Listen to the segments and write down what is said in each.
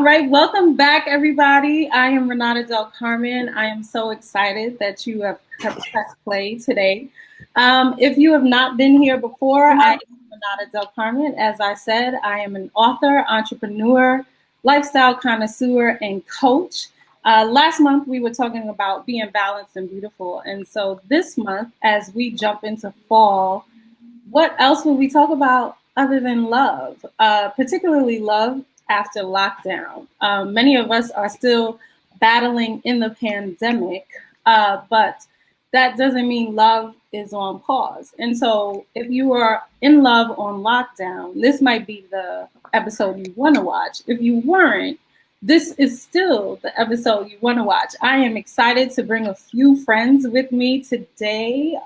right, welcome back, everybody. I am Renata Del Carmen. I am so excited that you have pressed play today. If you have not been here before, I am Renata Del Carmen. As I said, I am an author, entrepreneur, lifestyle connoisseur, and coach. Last month, we were talking about being balanced and beautiful. And so this month, as we jump into fall, what else will we talk about other than love, particularly love after lockdown? Many of us are still battling in the pandemic, but that doesn't mean love is on pause. And so if you are in love on lockdown, this might be the episode you want to watch. If you weren't, this is still the episode you want to watch. I am excited to bring a few friends with me today,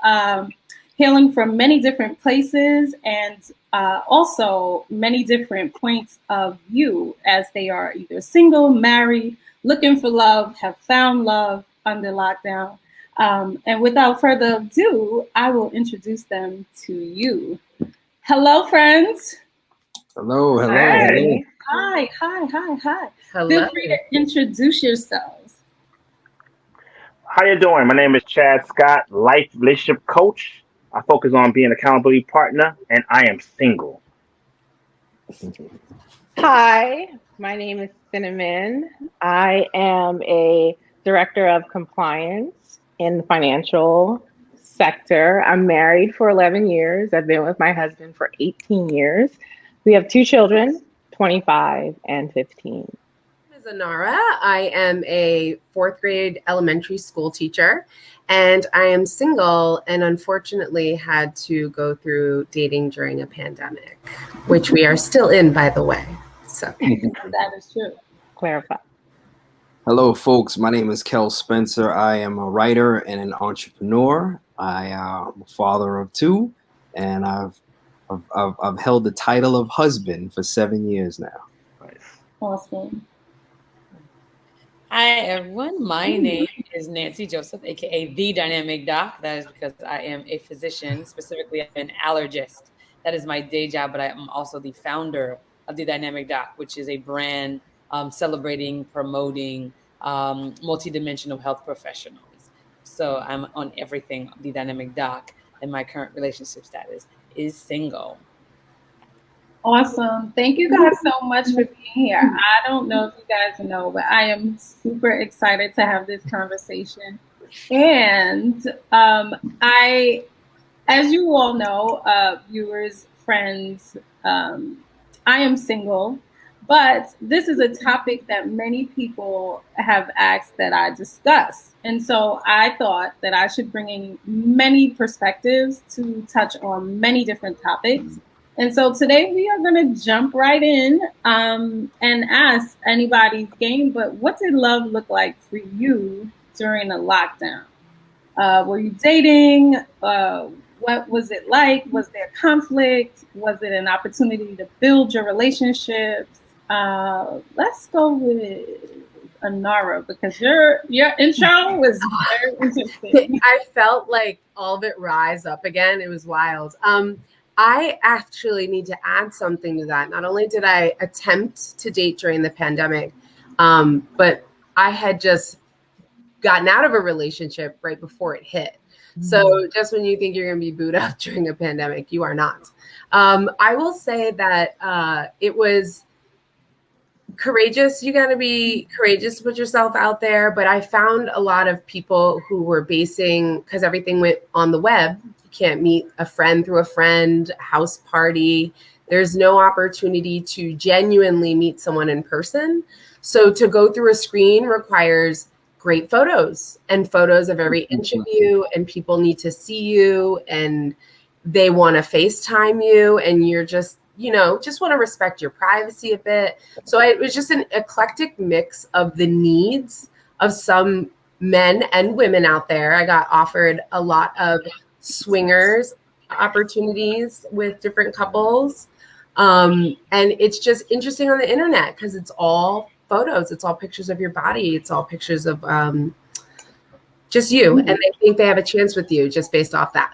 hailing from many different places and also many different points of view, as they are either single, married, looking for love, have found love under lockdown. And without further ado, I will introduce them to you. Hello, friends. Hello. Hi. Hello. Feel free to introduce yourselves. How you doing? My name is Chad Scott, life relationship coach. I focus on being an accountability partner, and I am single. Hi, my name is Cinnamon. I am a director of compliance in the financial sector. I'm married for 11 years. I've been with my husband for 18 years. We have 2 children, 25 and 15. My name is Inara. I am a 4th grade elementary school teacher, and I am single and unfortunately had to go through dating during a pandemic, which we are still in, by the way. So that is true. Clarify. Hello, folks. My name is Kel Spencer. I am a writer and an entrepreneur. I am a father of 2, and I've held the title of husband for 7 years now. Awesome. Hi, everyone. My name is Nancy Joseph, aka The Dynamic Doc. That is because I am a physician, specifically an allergist. That is my day job, but I am also the founder of The Dynamic Doc, which is a brand celebrating, promoting multidimensional health professionals. So I'm on everything, The Dynamic Doc, and my current relationship status is single. Awesome. Thank you guys so much for being here. I don't know if you guys know, but I am super excited to have this conversation. And as you all know, viewers, friends, I am single, but this is a topic that many people have asked that I discuss. And so I thought that I should bring in many perspectives to touch on many different topics. And so today we are going to jump right in and ask anybody's game, but what did love look like for you during the lockdown? Were you dating? What was it like? Was there conflict? Was it an opportunity to build your relationships? Let's go with Inara, because your intro was very interesting. I felt like all of it rise up again. It was wild. I actually need to add something to that. Not only did I attempt to date during the pandemic, but I had just gotten out of a relationship right before it hit. So just when you think you're going to be booed up during a pandemic, you are not. I will say that it was courageous. You got to be courageous to put yourself out there. But I found a lot of people who were basing, because everything went on the web. You can't meet a friend through a friend, house party. There's no opportunity to genuinely meet someone in person. So to go through a screen requires great photos and photos of every inch of you, and people need to see you and they want to FaceTime you, and you're just, just want to respect your privacy a bit. So it was just an eclectic mix of the needs of some men and women out there. I got offered a lot of swingers opportunities with different couples. And it's just interesting on the internet because it's all photos. It's all pictures of your body. It's all pictures of just you. And they think they have a chance with you just based off that.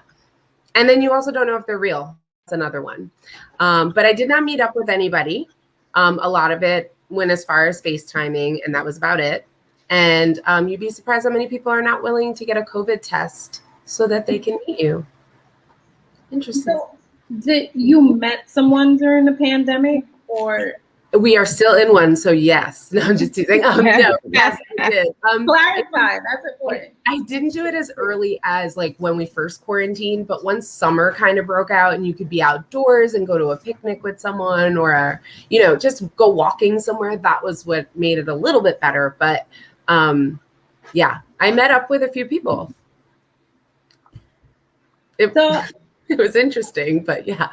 And then you also don't know if they're real. That's another one. But I did not meet up with anybody. A lot of it went as far as FaceTiming, and that was about it. And you'd be surprised how many people are not willing to get a COVID test so that they can meet you. Interesting. So, did you met someone during the pandemic, or? We are still in one, so yes. No, I'm just teasing. No, yes, I did. Clarify, that's important. I didn't do it as early as like when we first quarantined, but once summer kind of broke out and you could be outdoors and go to a picnic with someone or, just go walking somewhere, that was what made it a little bit better. But yeah, I met up with a few people. It was interesting, but yeah.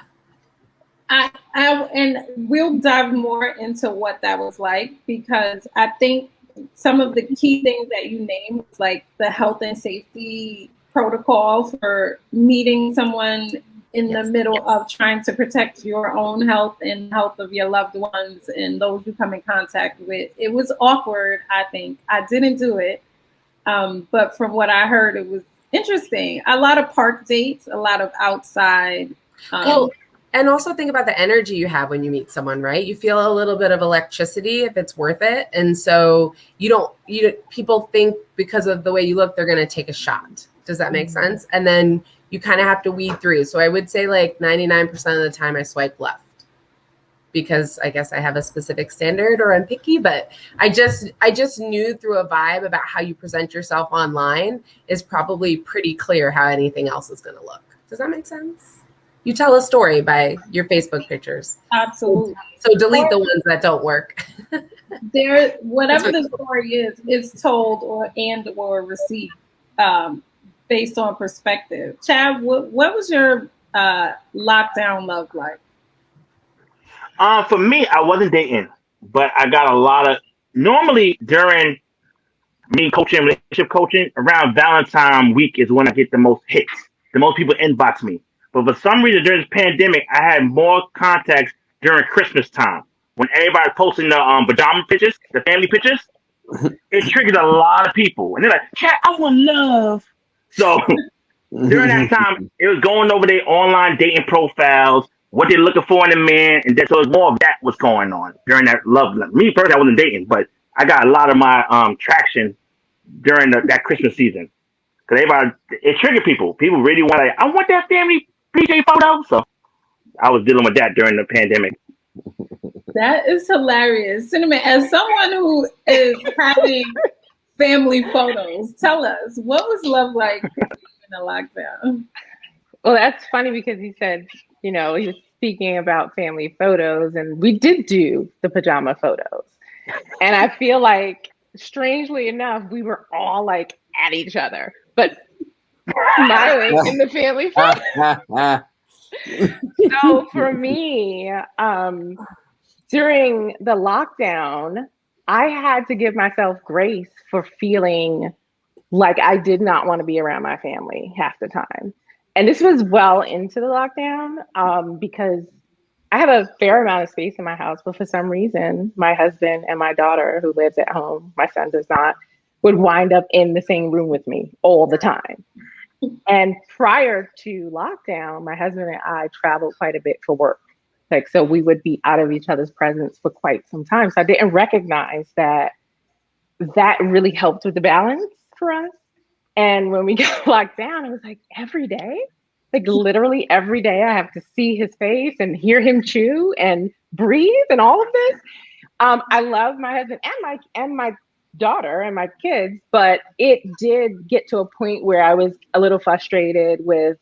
And we'll dive more into what that was like, because I think some of the key things that you named, like the health and safety protocol for meeting someone in the middle of trying to protect your own health and health of your loved ones and those you come in contact with. It was awkward, I think. I didn't do it. But from what I heard, it was interesting. A lot of park dates, a lot of outside. And also think about the energy you have when you meet someone, right? You feel a little bit of electricity if it's worth it. And so people think because of the way you look, they're going to take a shot. Does that make sense? And then you kind of have to weed through. So I would say like 99% of the time I swipe left because I guess I have a specific standard or I'm picky, but I just knew through a vibe about how you present yourself online is probably pretty clear how anything else is going to look. Does that make sense? You tell a story by your Facebook pictures. Absolutely. So delete the ones that don't work. Whatever the story is told or received based on perspective. Chad, what was your lockdown love like? For me, I wasn't dating, but I got a lot of, normally during me coaching, relationship coaching, around Valentine week is when I get the most hits. The most people inbox me. But for some reason, during this pandemic, I had more contacts during Christmas time when everybody posting the pajama pictures, the family pictures. It triggered a lot of people, and they're like, "Chat, I want love." So during that time, it was going over their online dating profiles, what they're looking for in a man, and so it was more of that was going on during that love. Me personally, I wasn't dating, but I got a lot of my traction during that Christmas season because it triggered people. People really want I want that family PJ photo. So I was dealing with that during the pandemic. That is hilarious. Cinnamon, as someone who is having family photos, tell us, what was love like in the lockdown? Well, that's funny because he said, he was speaking about family photos, and we did do the pajama photos. And I feel like, strangely enough, we were all like at each other, but smiling in the family photo. So for me, during the lockdown, I had to give myself grace for feeling like I did not want to be around my family half the time. And this was well into the lockdown because I have a fair amount of space in my house, but for some reason, my husband and my daughter, who lives at home, my son does not, would wind up in the same room with me all the time. And prior to lockdown, my husband and I traveled quite a bit for work. So we would be out of each other's presence for quite some time. So I didn't recognize that really helped with the balance for us. And when we got locked down, it was like every day, like literally every day I have to see his face and hear him chew and breathe and all of this. I love my husband and my daughter and my kids, but it did get to a point where I was a little frustrated with,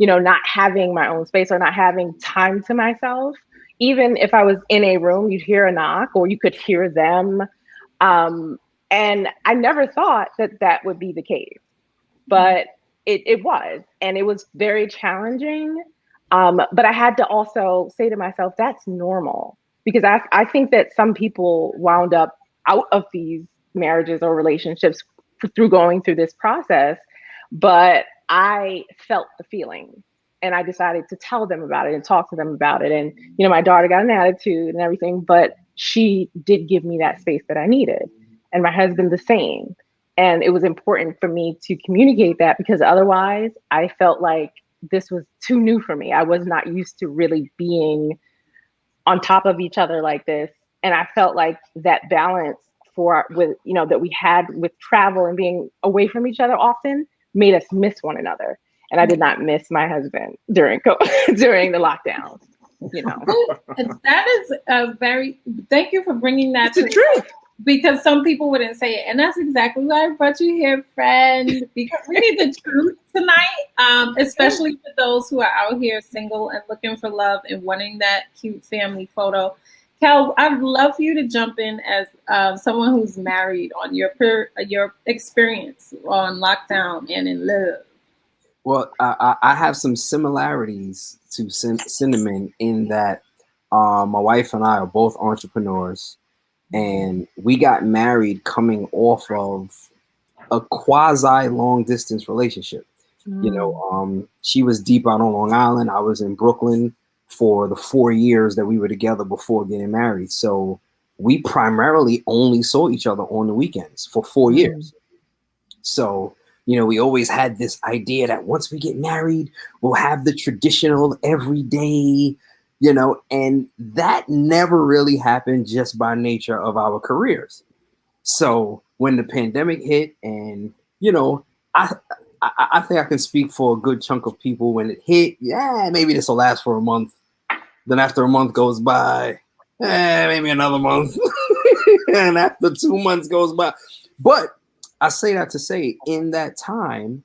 not having my own space or not having time to myself. Even if I was in a room, you'd hear a knock or you could hear them. And I never thought that would be the case, but it was, and it was very challenging. But I had to also say to myself, that's normal, because I think that some people wound up out of these marriages or relationships through going through this process, but I felt the feeling and I decided to tell them about it and talk to them about it. And, my daughter got an attitude and everything, but she did give me that space that I needed, and my husband the same. And it was important for me to communicate that, because otherwise I felt like this was too new for me. I was not used to really being on top of each other like this And I felt like that balance that we had with travel and being away from each other often made us miss one another. And I did not miss my husband during during the lockdown. That is thank you for bringing that to the truth. Because some people wouldn't say it. And that's exactly why I brought you here, friend, because we need the truth tonight, especially for those who are out here single and looking for love and wanting that cute family photo. Kel, I'd love for you to jump in as someone who's married on your experience on lockdown and in love. Well, I have some similarities to Cinnamon in that my wife and I are both entrepreneurs, and we got married coming off of a quasi long distance relationship. She was deep out on Long Island. I was in Brooklyn for the 4 years that we were together before getting married. So we primarily only saw each other on the weekends for 4 years. So, we always had this idea that once we get married, we'll have the traditional everyday, and that never really happened just by nature of our careers. So when the pandemic hit, and, I think I can speak for a good chunk of people when it hit, maybe this will last for a month. Then after a month goes by, maybe another month. And after 2 months goes by. But I say that to say, in that time,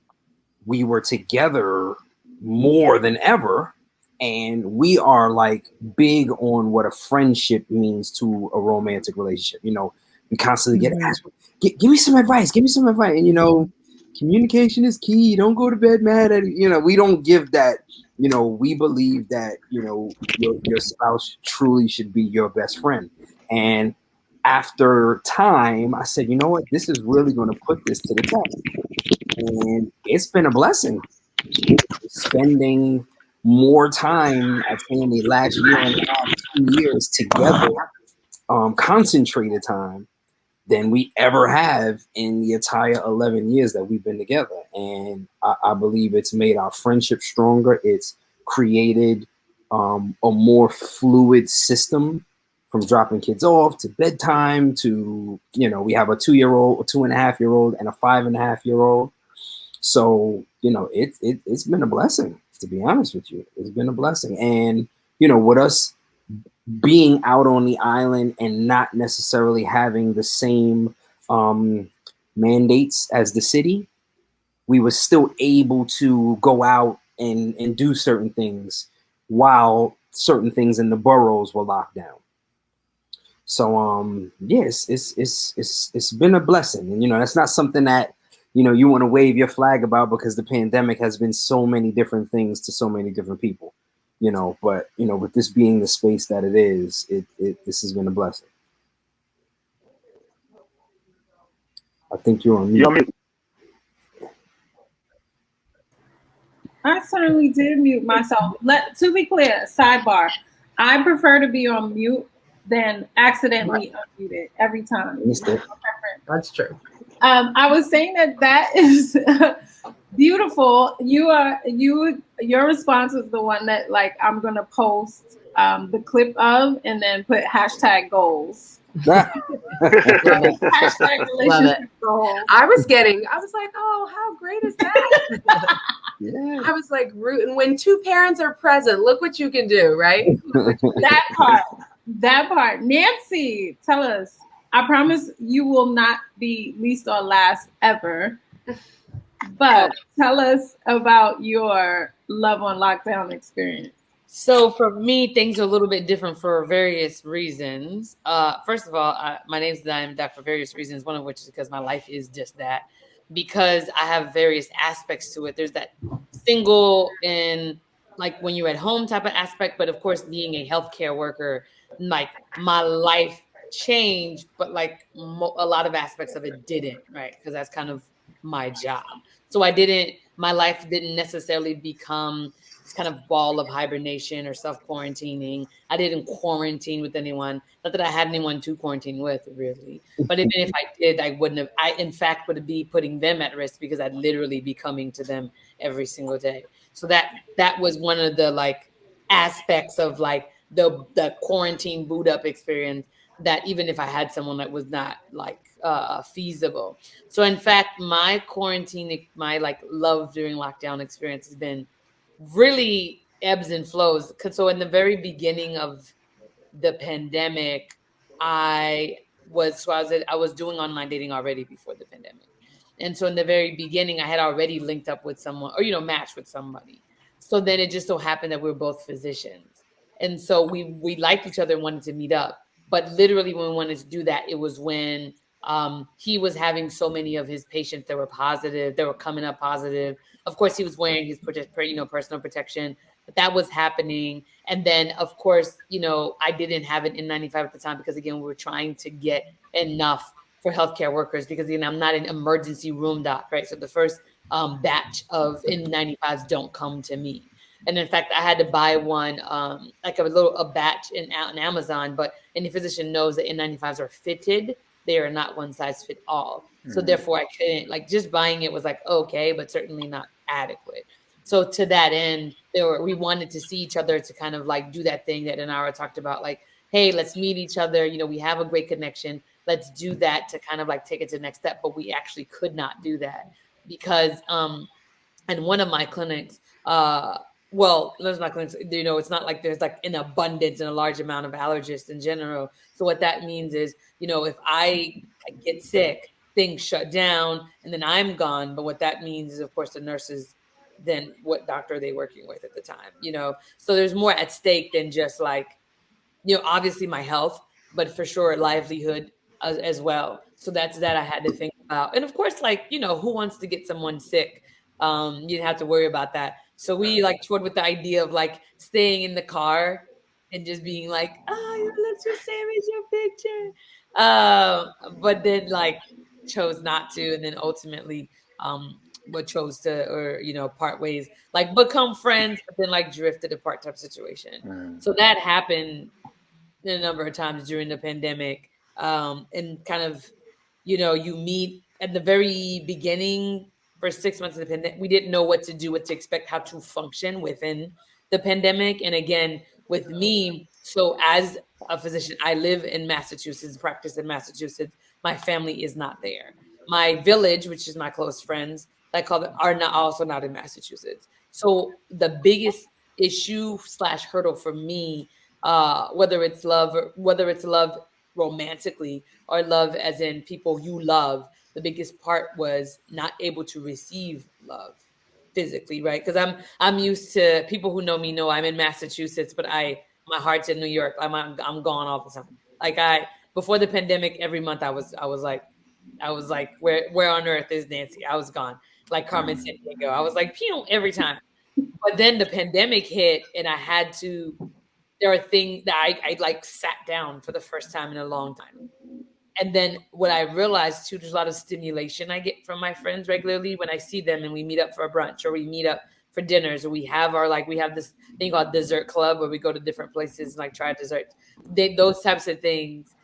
we were together more than ever. And we are like big on what a friendship means to a romantic relationship. We constantly get asked, give me some advice. Give me some advice. And, communication is key. You don't go to bed mad at, we don't give that. We believe that, your spouse truly should be your best friend. And after time, I said, you know what, this is really going to put this to the test. And it's been a blessing. Spending more time, I'd say in the last year and a half, 2 years together, concentrated time, than we ever have in the entire 11 years that we've been together. And I believe it's made our friendship stronger. It's created a more fluid system, from dropping kids off to bedtime to, we have a 2-year-old, a 2.5-year-old, and a 5.5-year-old. So, it's been a blessing, to be honest with you. It's been a blessing. And, with us being out on the island and not necessarily having the same mandates as the city, we were still able to go out and do certain things while certain things in the boroughs were locked down. So yes, it's been a blessing. And that's not something that you want to wave your flag about, because the pandemic has been so many different things to so many different people. But with this being the space that it is, this has been a blessing. I think you're on mute. I certainly did mute myself. To be clear, sidebar, I prefer to be on mute than accidentally unmute it every time. That's true. I was saying that is beautiful. Your response was the one that I'm gonna post the clip of and then put hashtag goals. Hashtag relationship goals. I was like, oh, how great is that? Yeah. I was like rooting when two parents are present. Look what you can do, right? That part. Nancy, tell us. I promise you will not be least or last ever. But tell us about your love on lockdown experience. So for me, things are a little bit different for various reasons. First of all, my name's Dime Doc for various reasons, one of which is because my life is just that. Because I have various aspects to it. There's that single and when you're at home type of aspect, but of course, being a healthcare worker, my life changed, but a lot of aspects of it didn't, right? Because that's kind of my job. So my life didn't necessarily become this kind of ball of hibernation or self-quarantining. I didn't quarantine with anyone. Not that I had anyone to quarantine with, really. But even if I did, I wouldn't have. I, in fact, would be putting them at risk because I'd literally be coming to them every single day. So that was one of the aspects of the quarantine boot up experience that even if I had someone that was not like feasible. So in fact, my quarantine, my like love during lockdown experience has been really ebbs and flows. 'Cause so in the very beginning of the pandemic, I was doing online dating already before the pandemic. And so in the very beginning, I had already linked up with someone or, matched with somebody. So then it just so happened that we were both physicians. And so we liked each other and wanted to meet up. But literally when we wanted to do that, it was when he was having so many of his patients that were positive, that were coming up positive. Of course, he was wearing his personal protection, but that was happening. And then, of course, I didn't have an N95 at the time because, again, we were trying to get enough for healthcare workers because, again, I'm not an emergency room doc, right? So the first batch of N95s don't come to me. And in fact, I had to buy one, like a batch in Amazon, but any physician knows that N95s are fitted. They are not one size fit all. So therefore I couldn't, like, just buying it was like, okay, but certainly not adequate. So to that end, we wanted to see each other to kind of like do that thing that Inara talked about, like, hey, let's meet each other. We have a great connection. Let's do that to kind of like take it to the next step. But we actually could not do that because in one of my clinics, well, those my clinics, it's not like there's like an abundance and a large amount of allergists in general. So what that means is, if I get sick, things shut down and then I'm gone. But what that means is, of course, the nurses, then what doctor are they working with at the time, so there's more at stake than just like, obviously my health, but for sure livelihood as well. So that's that I had to think about. And of course, like, who wants to get someone sick? You didn't have to worry about that. So we like toured with the idea of like staying in the car and just being like, let's just sandwich your picture. But then like chose not to, and then ultimately what chose to, or part ways, like become friends, but then like drifted apart type situation. So that happened a number of times during the pandemic. And kind of, you meet at the very beginning for 6 months of the pandemic. We didn't know what to do, what to expect, how to function within the pandemic. And again, with me, so as a physician, I live in Massachusetts, practice in Massachusetts. My family is not there. My village, which is my close friends, are not in Massachusetts. So the biggest issue / hurdle for me, whether it's love romantically or love as in people you love, the biggest part was not able to receive love physically, right? Because I'm used to, people who know me know I'm in Massachusetts, but my heart's in New York. I'm gone all the time. Like before the pandemic, every month I was like, where on earth is Nancy? I was gone. Like Carmen San Diego. I was like, every time. But then the pandemic hit and there are things that I like sat down for the first time in a long time. And then what I realized too, there's a lot of stimulation I get from my friends regularly when I see them and we meet up for a brunch or we meet up for dinners, or we have this thing called dessert club where we go to different places and like try desserts. Those types of things,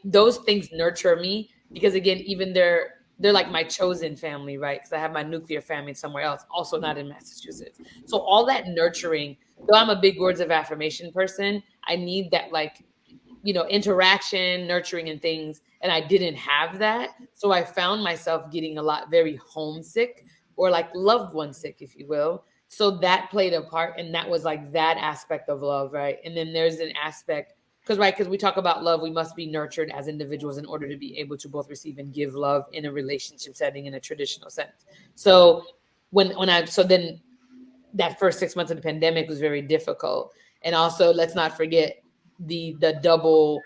those things nurture me because again, even they're like my chosen family, right? Because I have my nuclear family somewhere else, also not in Massachusetts. So all that nurturing, though I'm a big words of affirmation person, I need that like, interaction, nurturing and things. And I didn't have that. So I found myself getting very homesick or like loved one sick, if you will. So that played a part. And that was like that aspect of love, right? And then there's an aspect, because we talk about love, we must be nurtured as individuals in order to be able to both receive and give love in a relationship setting in a traditional sense. So then that first 6 months of the pandemic was very difficult. And also, let's not forget the double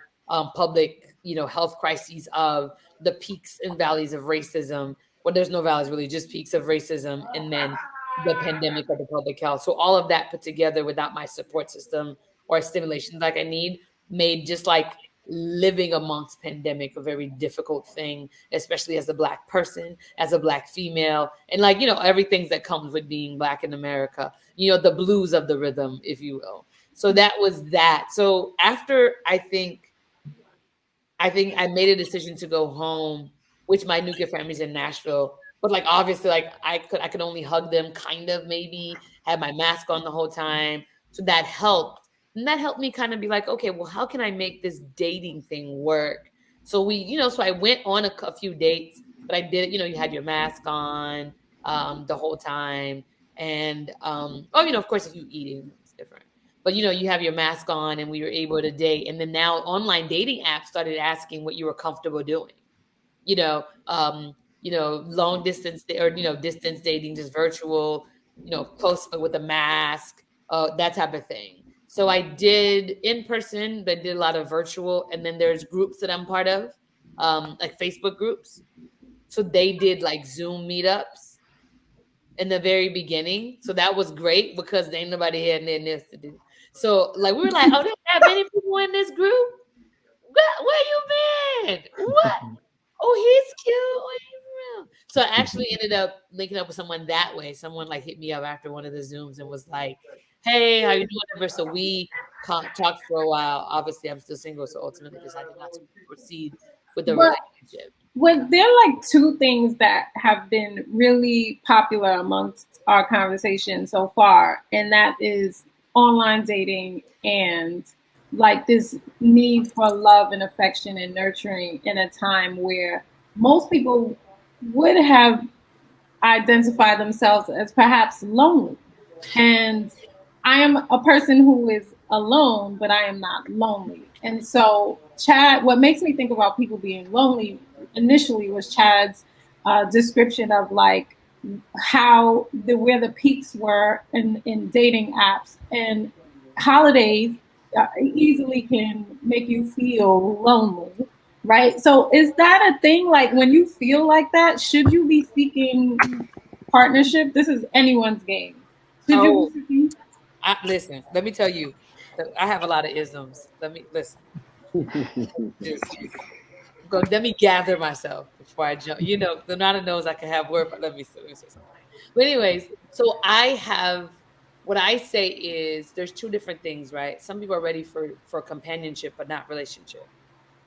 public, health crises of the peaks and valleys of racism. Well, there's no valleys really, just peaks of racism, and then the pandemic of the public health. So all of that put together without my support system or stimulation like I need made just like living amongst pandemic a very difficult thing, especially as a Black person, as a Black female, and like, everything that comes with being Black in America, the blues of the rhythm, if you will. So that was that. So after I think I made a decision to go home, which my nuclear family's in Nashville, but like obviously like I could only hug them, kind of, maybe had my mask on the whole time. So that helped. And that helped me kind of be like, okay, well, how can I make this dating thing work? So so I went on a few dates, but I did, you had your mask on the whole time. And, of course, if you eating, it's different. But, you have your mask on and we were able to date. And then now online dating apps started asking what you were comfortable doing, you know, um, long distance or, distance dating, just virtual, close but with a mask, that type of thing. So I did in person, but I did a lot of virtual. And then there's groups that I'm part of, like Facebook groups. So they did like Zoom meetups in the very beginning. So that was great because ain't nobody had nothing else to do. So like we were like, oh, there's that many people in this group. Where you been? What? Oh, he's cute. Oh, he's real. So I actually ended up linking up with someone that way. Someone like hit me up after one of the Zooms and was like, hey, how you doing? So we talked for a while. Obviously, I'm still single, so ultimately decided not to proceed with the relationship. Well, there are like two things that have been really popular amongst our conversation so far, and that is online dating and like this need for love and affection and nurturing in a time where most people would have identified themselves as perhaps lonely. And I am a person who is alone, but I am not lonely. And so, Chad, what makes me think about people being lonely initially was Chad's description of like how where the peaks were in dating apps, and holidays easily can make you feel lonely, right? So is that a thing? Like when you feel like that, should you be seeking partnership? This is anyone's game. Should you be seeking? Listen, let me tell you, I have a lot of isms. Let me listen. Let me gather myself before I jump. Renata knows I can have word, but let me say something. But anyways, so what I say is there's two different things, right? Some people are ready for companionship, but not relationship,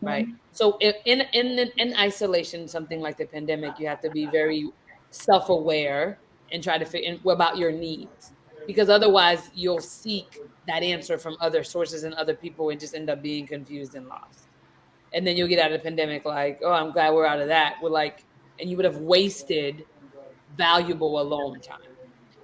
right? Mm-hmm. So in isolation, something like the pandemic, you have to be very self-aware and try to figure about your needs, because otherwise you'll seek that answer from other sources and other people and just end up being confused and lost. And then you'll get out of the pandemic like, oh, I'm glad we're out of that. And you would have wasted valuable alone time.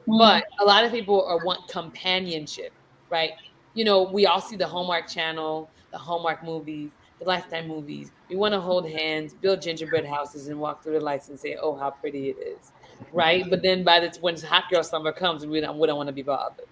Mm-hmm. But a lot of people want companionship, right? We all see the Hallmark Channel, the Hallmark movies, the Lifetime movies. We want to hold hands, build gingerbread houses, and walk through the lights and say, oh, how pretty it is, right? But then when hot girl summer comes, we don't want to be bothered.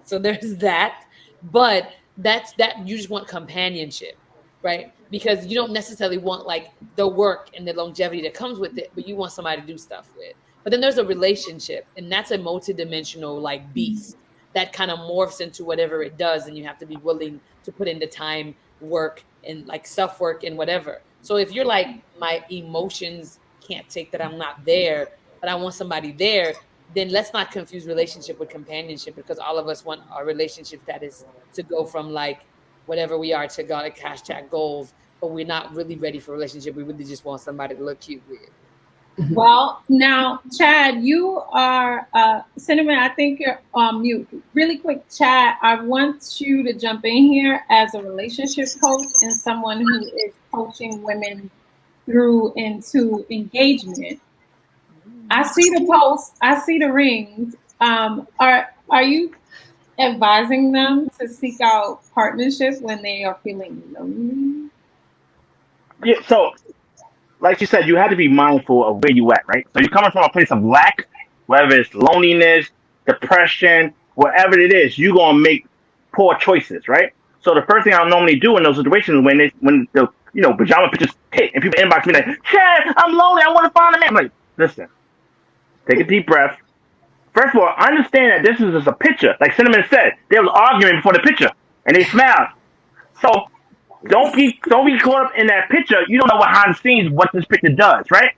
So there's that. But that you just want companionship, right? Because you don't necessarily want like the work and the longevity that comes with it, but you want somebody to do stuff with. But then there's a relationship, and that's a multidimensional like beast that kind of morphs into whatever it does, and you have to be willing to put in the time, work, and like self-work and whatever. So if you're like, my emotions can't take that I'm not there, but I want somebody there, then let's not confuse relationship with companionship, because all of us want our relationship that is to go from like whatever we are to go like hashtag goals, but we're not really ready for a relationship. We really just want somebody to look cute with. Well, now, Chad, you are Cinnamon. I think you're on mute. Really quick, Chad, I want you to jump in here as a relationship coach and someone who is coaching women through into engagement. I see the posts. I see the rings. Are you advising them to seek out partnership when they are feeling lonely? Yeah. So, like you said, you have to be mindful of where you at, right? So you're coming from a place of lack, whether it's loneliness, depression, whatever it is, you're gonna make poor choices, right? So the first thing I'll normally do in those situations when the pajama pictures hit and people inbox me like, Chad, I'm lonely, I want to find a man. I'm like, listen, take a deep breath. First of all, understand that this is just a picture. Like Cinnamon said, they was arguing before the picture and they smiled. So don't be caught up in that picture. You don't know behind the scenes what this picture does, right?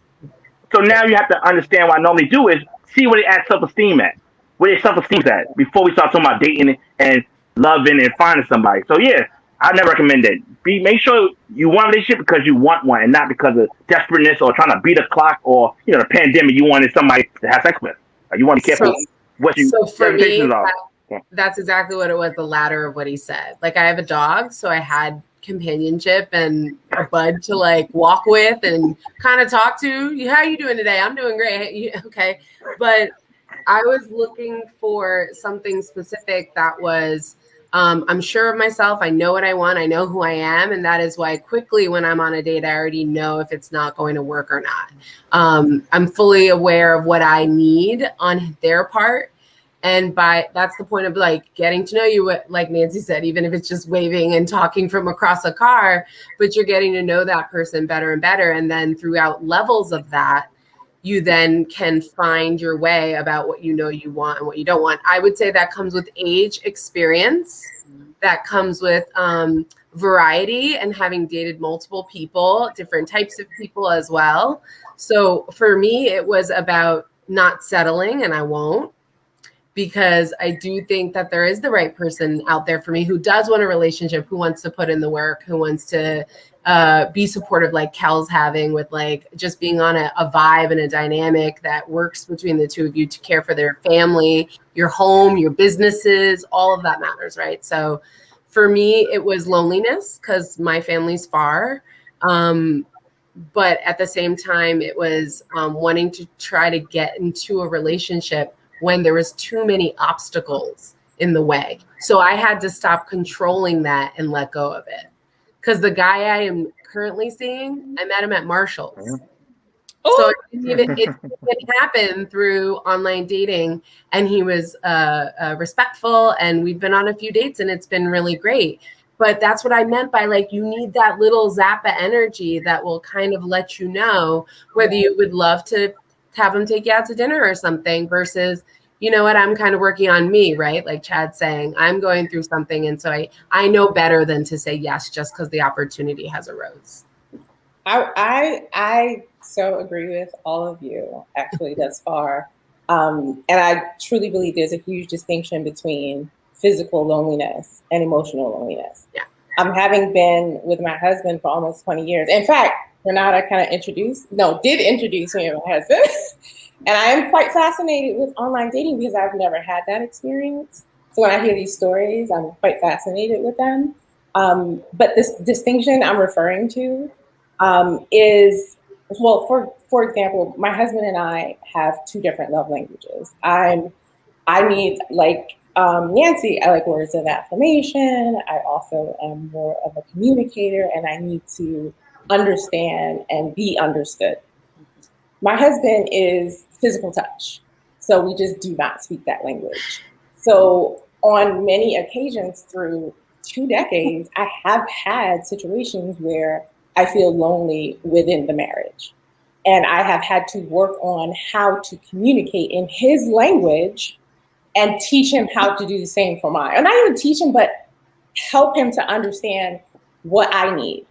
So now you have to understand what I normally do is see where they at self-esteem at, where their self-esteem's at, before we start talking about dating and loving and finding somebody. So yeah, I never recommend that. Make sure you want a relationship because you want one, and not because of desperateness or trying to beat the clock or the pandemic. You wanted somebody to have sex with. You want to be careful what your expectations are. That's exactly what it was, the latter of what he said. Like, I have a dog, so I had companionship and a bud to like walk with and kind of talk to. How are you doing today? I'm doing great. Okay. But I was looking for something specific that was, I'm sure of myself. I know what I want. I know who I am. And that is why quickly when I'm on a date, I already know if it's not going to work or not. I'm fully aware of what I need on their part. And that's the point of like getting to know you, like Nancy said, even if it's just waving and talking from across a car, but you're getting to know that person better and better. And then throughout levels of that, you then can find your way about what you know you want and what you don't want. I would say that comes with age, experience, that comes with variety and having dated multiple people, different types of people as well. So for me, it was about not settling, and I won't, because I do think that there is the right person out there for me who does want a relationship, who wants to put in the work, who wants to be supportive, like Kel's having, with like just being on a vibe and a dynamic that works between the two of you to care for their family, your home, your businesses, all of that matters, right? So for me, it was loneliness because my family's far. But at the same time, it was wanting to try to get into a relationship when there was too many obstacles in the way. So I had to stop controlling that and let go of it. Because the guy I am currently seeing, I met him at Marshall's. So it happened through online dating, and he was respectful, and we've been on a few dates, and it's been really great. But that's what I meant by like, you need that little zap of energy that will kind of let you know whether you would love to have him take you out to dinner or something versus, you know what, I'm kind of working on me, right? Like Chad's saying, I'm going through something. And so I know better than to say yes just because the opportunity has arose. I so agree with all of you actually thus far. And I truly believe there's a huge distinction between physical loneliness and emotional loneliness. Yeah. Having been with my husband for almost 20 years. In fact, Renata did introduce me to my husband. And I am quite fascinated with online dating because I've never had that experience. So when I hear these stories, I'm quite fascinated with them. But this distinction I'm referring to is, well, for example, my husband and I have two different love languages. I need, like Nancy, I like words of affirmation. I also am more of a communicator, and I need to understand and be understood. My husband is physical touch, so we just do not speak that language. So on many occasions through 2 decades, I have had situations where I feel lonely within the marriage. And I have had to work on how to communicate in his language and teach him how to do the same for mine. And not even teach him, but help him to understand what I need.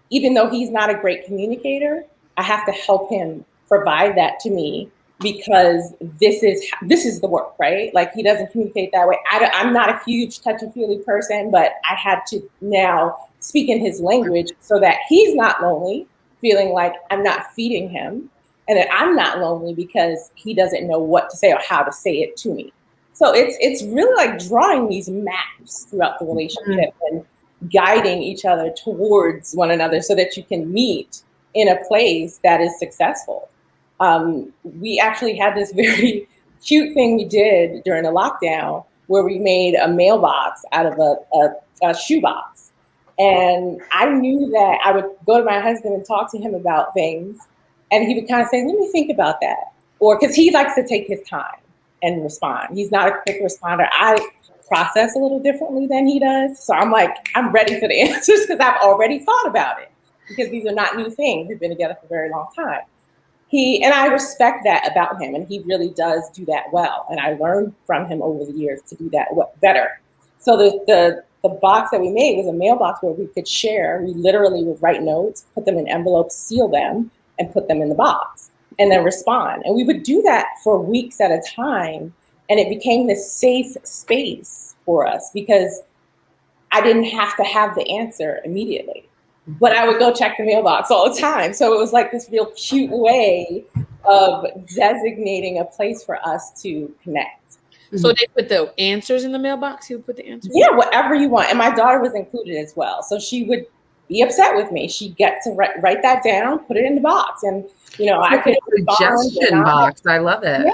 Even though he's not a great communicator, I have to help him provide that to me because this is the work, right? Like, he doesn't communicate that way. I'm not a huge touchy-feely person, but I had to now speak in his language so that he's not lonely, feeling like I'm not feeding him, and that I'm not lonely because he doesn't know what to say or how to say it to me. So it's really like drawing these maps throughout the relationship and guiding each other towards one another so that you can meet in a place that is successful. We actually had this very cute thing we did during the lockdown where we made a mailbox out of a shoebox. And I knew that I would go to my husband and talk to him about things, and he would kind of say, let me think about that. Or because he likes to take his time and respond. He's not a quick responder. I process a little differently than he does. So I'm like, I'm ready for the answers because I've already thought about it, because these are not new things. We've been together for a very long time. And I respect that about him, and he really does do that well. And I learned from him over the years to do that better. So the box that we made was a mailbox where we could share. We literally would write notes, put them in envelopes, seal them, and put them in the box, and then respond. And we would do that for weeks at a time. And it became this safe space for us because I didn't have to have the answer immediately, but I would go check the mailbox all the time. So it was like this real cute way of designating a place for us to connect. So they put the answers in the mailbox? He would put the answers? Yeah, whatever you want. And my daughter was included as well. So she would be upset with me. She'd get to write that down, put it in the box. And, you know, I could suggestion box. I love it.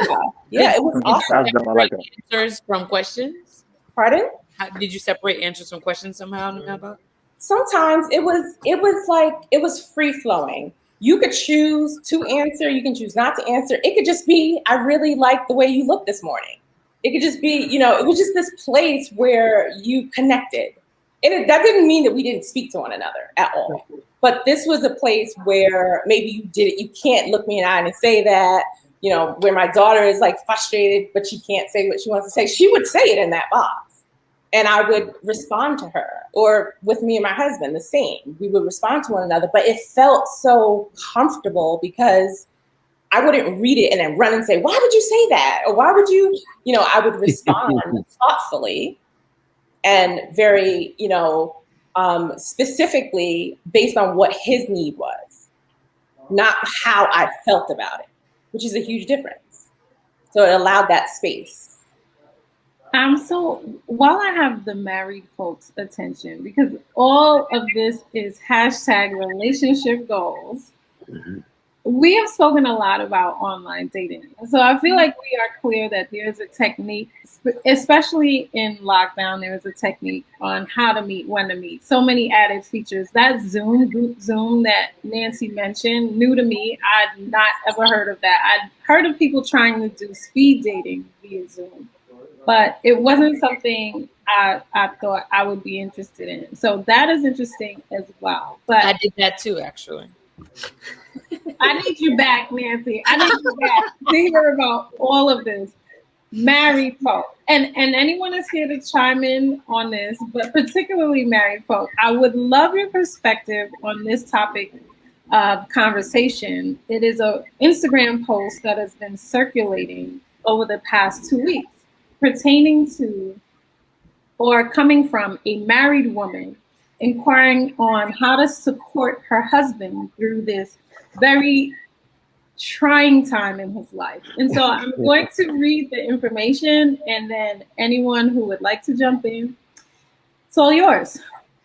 Yeah, it was awesome. I like that. Answers from questions? Pardon? Did you separate answers from questions somehow in the mailbox? Sometimes it was free flowing. You could choose to answer, you can choose not to answer. It could just be, I really like the way you look this morning. It could just be, you know, it was just this place where you connected. And that didn't mean that we didn't speak to one another at all. But this was a place where maybe you did it. You can't look me in the eye and say that, you know, where my daughter is like frustrated, but she can't say what she wants to say. She would say it in that box. And I would respond to her, or with me and my husband, the same. We would respond to one another, but it felt so comfortable because I wouldn't read it and then run and say, why would you say that? Or why would you, you know, I would respond thoughtfully and very, you know, specifically based on what his need was, not how I felt about it, which is a huge difference. So it allowed that space. So while I have the married folks' attention, because all of this is hashtag relationship goals, we have spoken a lot about online dating. So I feel like we are clear that there's a technique, especially in lockdown, there is a technique on how to meet, when to meet. So many added features. That group Zoom that Nancy mentioned, new to me. I'd not ever heard of that. I'd heard of people trying to do speed dating via Zoom, but it wasn't something I thought I would be interested in. So that is interesting as well. But I did that too, actually. I need you back, Nancy. I need you back to hear about all of this. Married folk. And anyone is here to chime in on this, but particularly married folk. I would love your perspective on this topic of conversation. It is an Instagram post that has been circulating over the past 2 weeks pertaining to or coming from a married woman inquiring on how to support her husband through this very trying time in his life. And so I'm going to read the information, and then anyone who would like to jump in, it's all yours.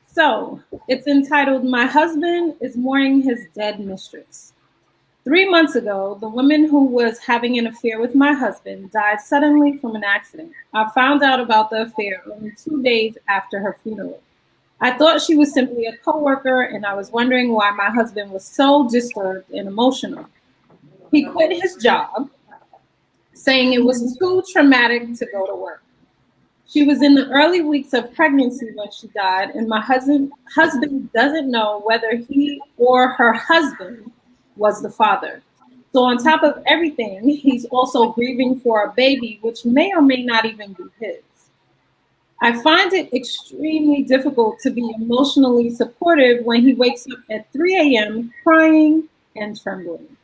So it's entitled, "My Husband is Mourning His Dead Mistress." 3 months ago, the woman who was having an affair with my husband died suddenly from an accident. I found out about the affair only 2 days after her funeral. I thought she was simply a coworker, and I was wondering why my husband was so disturbed and emotional. He quit his job, saying it was too traumatic to go to work. She was in the early weeks of pregnancy when she died, and my husband doesn't know whether he or her husband was the father. So on top of everything, he's also grieving for a baby, which may or may not even be his. I find it extremely difficult to be emotionally supportive when he wakes up at 3 a.m. crying and trembling.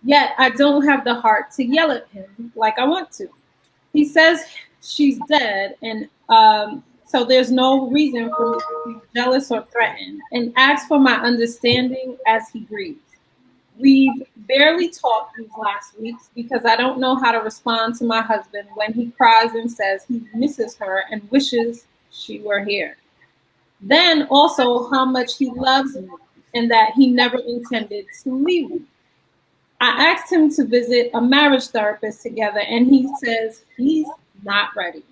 Yet I don't have the heart to yell at him like I want to. He says she's dead, and so there's no reason for me to be jealous or threatened, and asks for my understanding as he grieves. We've barely talked these last weeks because I don't know how to respond to my husband when he cries and says he misses her and wishes she were here. Then also how much he loves me and that he never intended to leave me. I asked him to visit a marriage therapist together, and he says he's not ready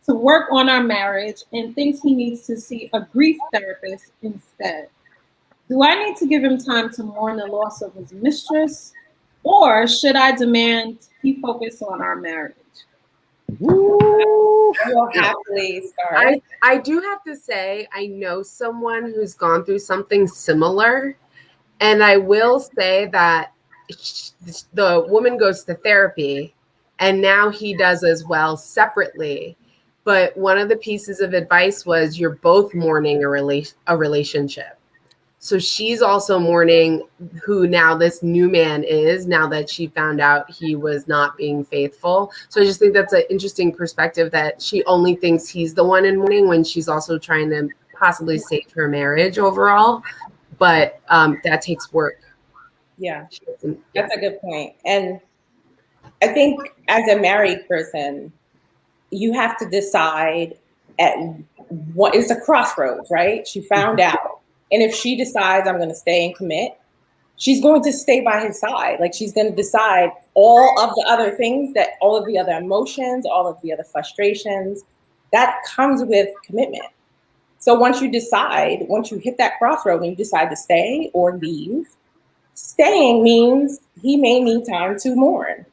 to work on our marriage and thinks he needs to see a grief therapist instead. Do I need to give him time to mourn the loss of his mistress, or should I demand he focus on our marriage? You'll happily start. I do have to say, I know someone who's gone through something similar, and I will say that the woman goes to therapy, and now he does as well separately. But one of the pieces of advice was you're both mourning a relationship. So she's also mourning who now this new man is, now that she found out he was not being faithful. So I just think that's an interesting perspective, that she only thinks he's the one in mourning when she's also trying to possibly save her marriage overall. But that takes work. Yeah, that's a good point. And I think as a married person, you have to decide at what is the crossroads, right? She found out. And if she decides I'm going to stay and commit, she's going to stay by his side. Like she's going to decide all of the other things, that all of the other emotions, all of the other frustrations that comes with commitment. So once you hit that crossroad and you decide to stay or leave, staying means he may need time to mourn.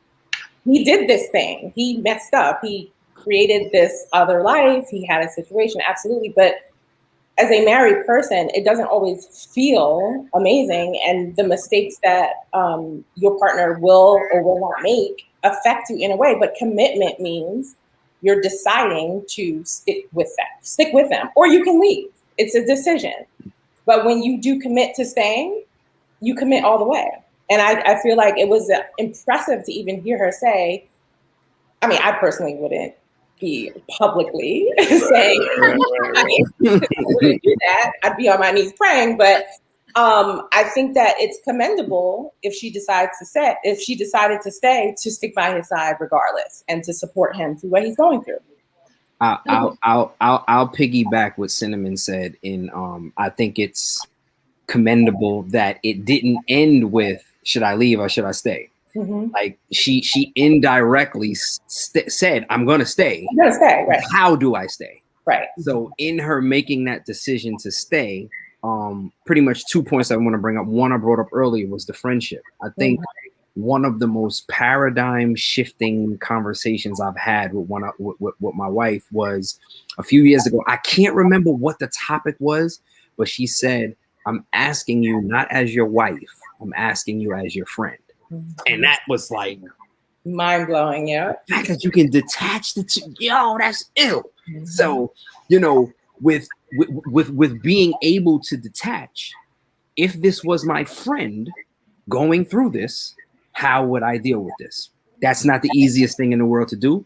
He did this thing. He messed up. He created this other life. He had a situation, absolutely. But as a married person, it doesn't always feel amazing. And the mistakes that your partner will or will not make affect you in a way. But commitment means you're deciding to stick with them, or you can leave. It's a decision. But when you do commit to staying, you commit all the way. And I feel like it was impressive to even hear her say, I mean, I personally wouldn't be publicly saying, I wouldn't do that. I'd be on my knees praying. But I think that it's commendable if she decided to stay, to stick by his side regardless, and to support him through what he's going through. I'll piggyback what Cinnamon said. I think it's commendable that it didn't end with should I leave or should I stay. Mm-hmm. Like she indirectly said, I'm going to stay. I'm going to stay, right? How do I stay? Right. So in her making that decision to stay, pretty much 2 points I want to bring up. One I brought up earlier was the friendship. I think one of the most paradigm shifting conversations I've had with my wife was a few years ago. I can't remember what the topic was, but she said, I'm asking you not as your wife, I'm asking you as your friend. And that was like mind blowing. Yeah. The fact that you can detach the two, that's ill. Mm-hmm. So, with being able to detach, if this was my friend going through this, how would I deal with this? That's not the easiest thing in the world to do.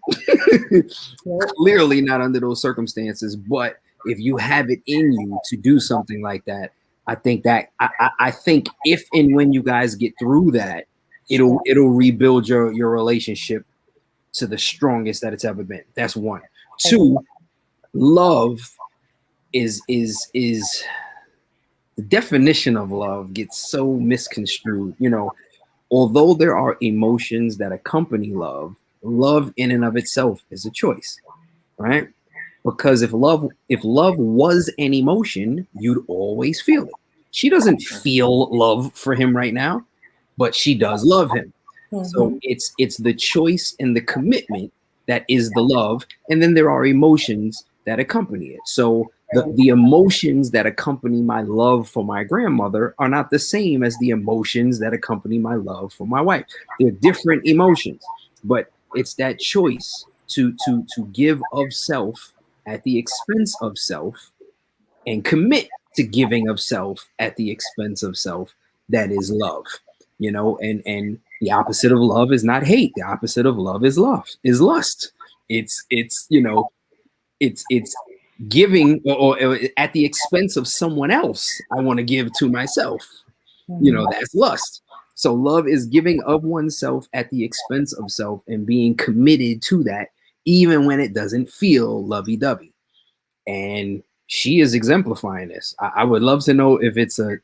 Clearly not under those circumstances. But if you have it in you to do something like that, I think if and when you guys get through that, it'll rebuild your relationship to the strongest that it's ever been. That's one. Two, love is the definition of love gets so misconstrued. Although there are emotions that accompany love, love in and of itself is a choice, right? Because if love was an emotion, you'd always feel it. She doesn't feel love for him right now, but she does love him. Mm-hmm. So it's the choice and the commitment that is the love. And then there are emotions that accompany it. So the emotions that accompany my love for my grandmother are not the same as the emotions that accompany my love for my wife. They're different emotions, but it's that choice to give of self at the expense of self and commit to giving of self at the expense of self. That is love, and the opposite of love is not hate. The opposite of love is lust. It's giving or at the expense of someone else. I want to give to myself. That's lust. So love is giving of oneself at the expense of self and being committed to that, even when it doesn't feel lovey-dovey. And she is exemplifying this. I would love to know if it's an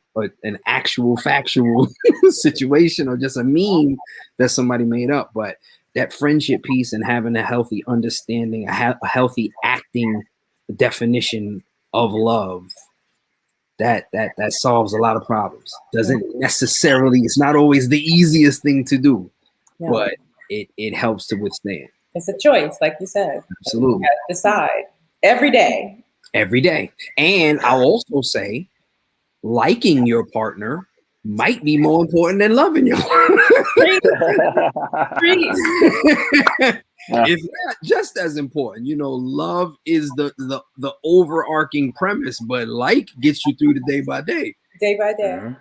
actual factual situation or just a meme that somebody made up. But that friendship piece and having a healthy understanding, a healthy acting definition of love, that solves a lot of problems. It's not always the easiest thing to do, but it helps to withstand. It's a choice, like you said. Absolutely. You have to decide every day. Every day. And I'll also say liking your partner might be more important than loving your partner. It's not just as important. Love is the overarching premise, but like gets you through the day by day. Day by day.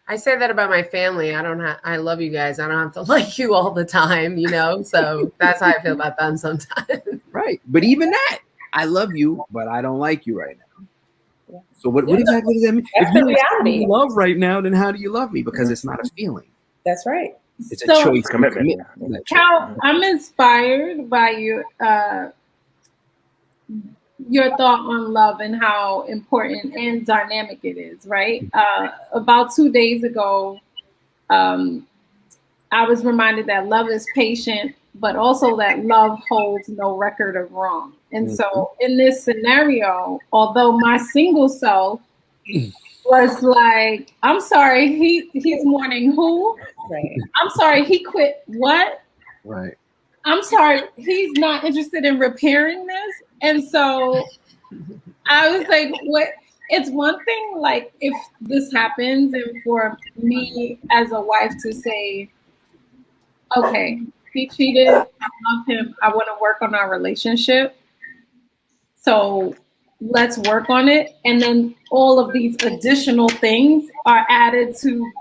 I say that about my family. I love you guys. I don't have to like you all the time, so that's how I feel about them sometimes. Right. But even that, I love you, but I don't like you right now. Yeah. So what exactly does that mean? That's if you the reality. love right now, then how do you love me? Because it's not a feeling. That's right. It's a So, choice, Commitment. Cal, I'm inspired by your thought on love and how important and dynamic it is, right? About 2 days ago, I was reminded that love is patient, but also that love holds no record of wrong. And so in this scenario, although my single self was like, I'm sorry, he's mourning who? Right. I'm sorry, he quit what? Right. I'm sorry, he's not interested in repairing this. And so I was like, what? It's one thing, like, if this happens, and for me as a wife to say, okay, he cheated, I love him, I want to work on our relationship. So let's work on it. And then all of these additional things are added to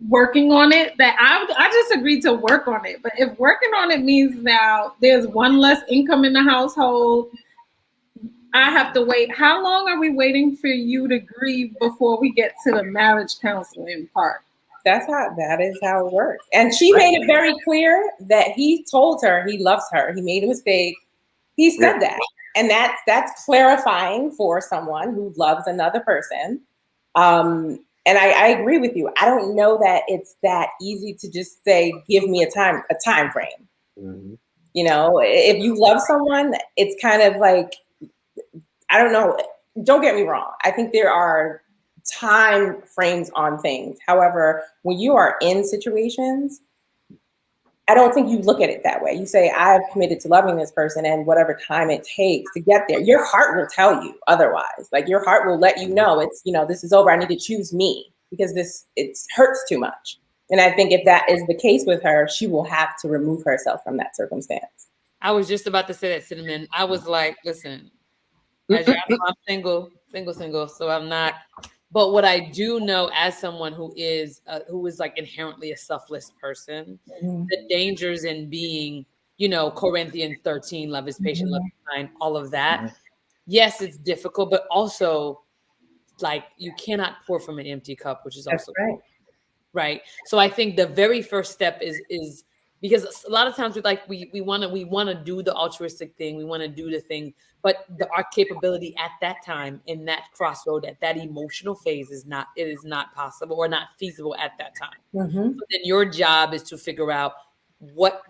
working on it, that I just agreed to work on it. But if working on it means now there's one less income in the household, I have to wait. How long are we waiting for you to grieve before we get to the marriage counseling part? That is how it works. And she made it very clear that he told her he loves her. He made a mistake. He said that. And that's clarifying for someone who loves another person. And I agree with you. I don't know that it's that easy to just say, give me a time frame. Mm-hmm. You know, if you love someone, it's kind of like, I don't know. Don't get me wrong. I think there are time frames on things. However, when you are in situations, I don't think you look at it that way. You say, I've committed to loving this person, and whatever time it takes to get there, your heart will tell you otherwise. Like, your heart will let you know it's, this is over. I need to choose me because it hurts too much. And I think if that is the case with her, she will have to remove herself from that circumstance. I was just about to say that, Cinnamon. I was like, listen, as you know, I'm single, so I'm not. But what I do know, as someone who is like inherently a selfless person, the dangers in being, Corinthians 13, love is patient, love is kind, all of that. Yes, it's difficult, but also, like, you cannot pour from an empty cup, which is also right. So I think the very first step is because a lot of times we want to do the altruistic thing, we want to do the thing, but our capability at that time, in that crossroad, at that emotional phase is not possible or not feasible at that time. So then your job is to figure out what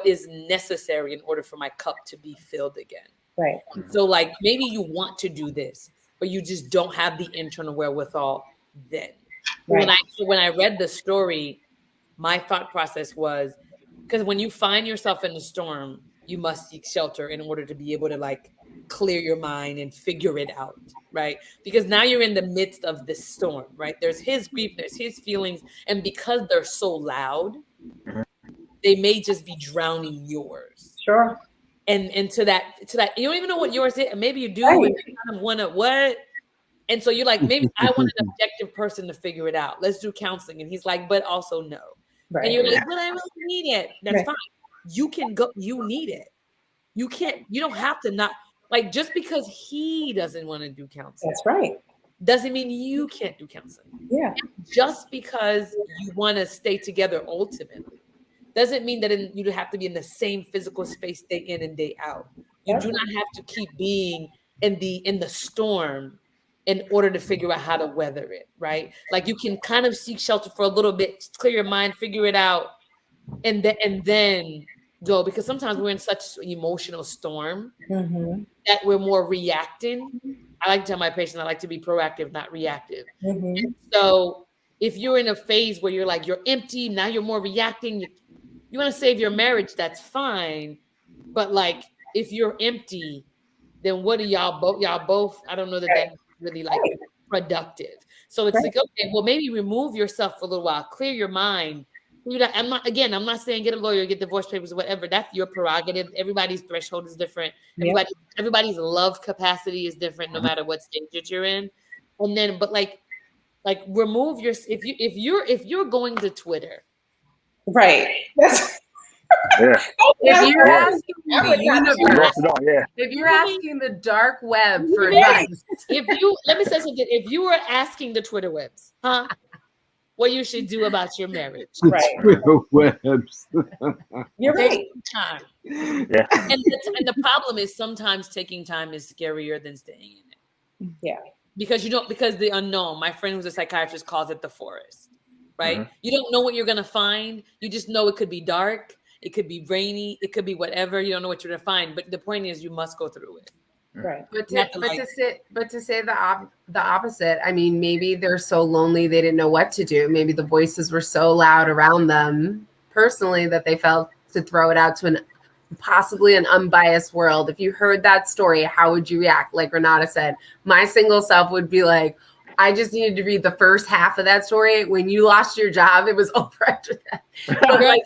is necessary in order for my cup to be filled again. Right. So, like, maybe you want to do this, but you just don't have the internal wherewithal then. Right. When I read the story, my thought process was, because when you find yourself in a storm, you must seek shelter in order to be able to, like, clear your mind and figure it out, right? Because now you're in the midst of this storm, right? There's his grief, there's his feelings, and because they're so loud, they may just be drowning yours. Sure. And to that, you don't even know what yours is, and maybe you do, and you kind of want to what. And so you're like, maybe I want an objective person to figure it out. Let's do counseling. And he's like, but also no. Right. And you're like, but I really need it. That's fine. You can go. You need it. You don't have to not, like, just because he doesn't want to do counseling. That's right. Doesn't mean you can't do counseling. Yeah. Just because you want to stay together ultimately doesn't mean that you have to be in the same physical space day in and day out. You do not have to keep being in the storm in order to figure out how to weather it, right? Like, you can kind of seek shelter for a little bit, clear your mind, figure it out, and then go. Because sometimes we're in such an emotional storm that we're more reacting. I like to tell my patients, I like to be proactive, not reactive. And so if you're in a phase where you're like, you're empty, now you're more reacting, you want to save your marriage, that's fine. But, like, if you're empty, then what are y'all both, I don't know that really, like, productive. So it's like, okay, well, maybe remove yourself for a little while, clear your mind. I'm not saying get a lawyer, get divorce papers, or whatever. That's your prerogative. Everybody's threshold is different. Everybody's love capacity is different, no matter what stage that you're in. And then, but like remove your, if you're going to Twitter, right? If you're asking the universe, if you're asking the dark web for advice, let me say something. If you were asking the Twitter webs, what you should do about your marriage. Right. Twitter webs. You're Take right. time. Yeah. And the problem is sometimes taking time is scarier than staying in it. Yeah. Because because the unknown. My friend who's a psychiatrist calls it the forest, right? Mhm. You don't know what you're gonna find. You just know it could be dark, it could be rainy, it could be whatever. You don't know what you're gonna find. But the point is, you must go through it. Right. But to say the opposite, I mean, maybe they're so lonely they didn't know what to do. Maybe the voices were so loud around them personally that they felt to throw it out to an possibly an unbiased world. If you heard that story, how would you react? Like Renata said, my single self would be like, I just needed to read the first half of that story. When you lost your job, it was over after that. But like,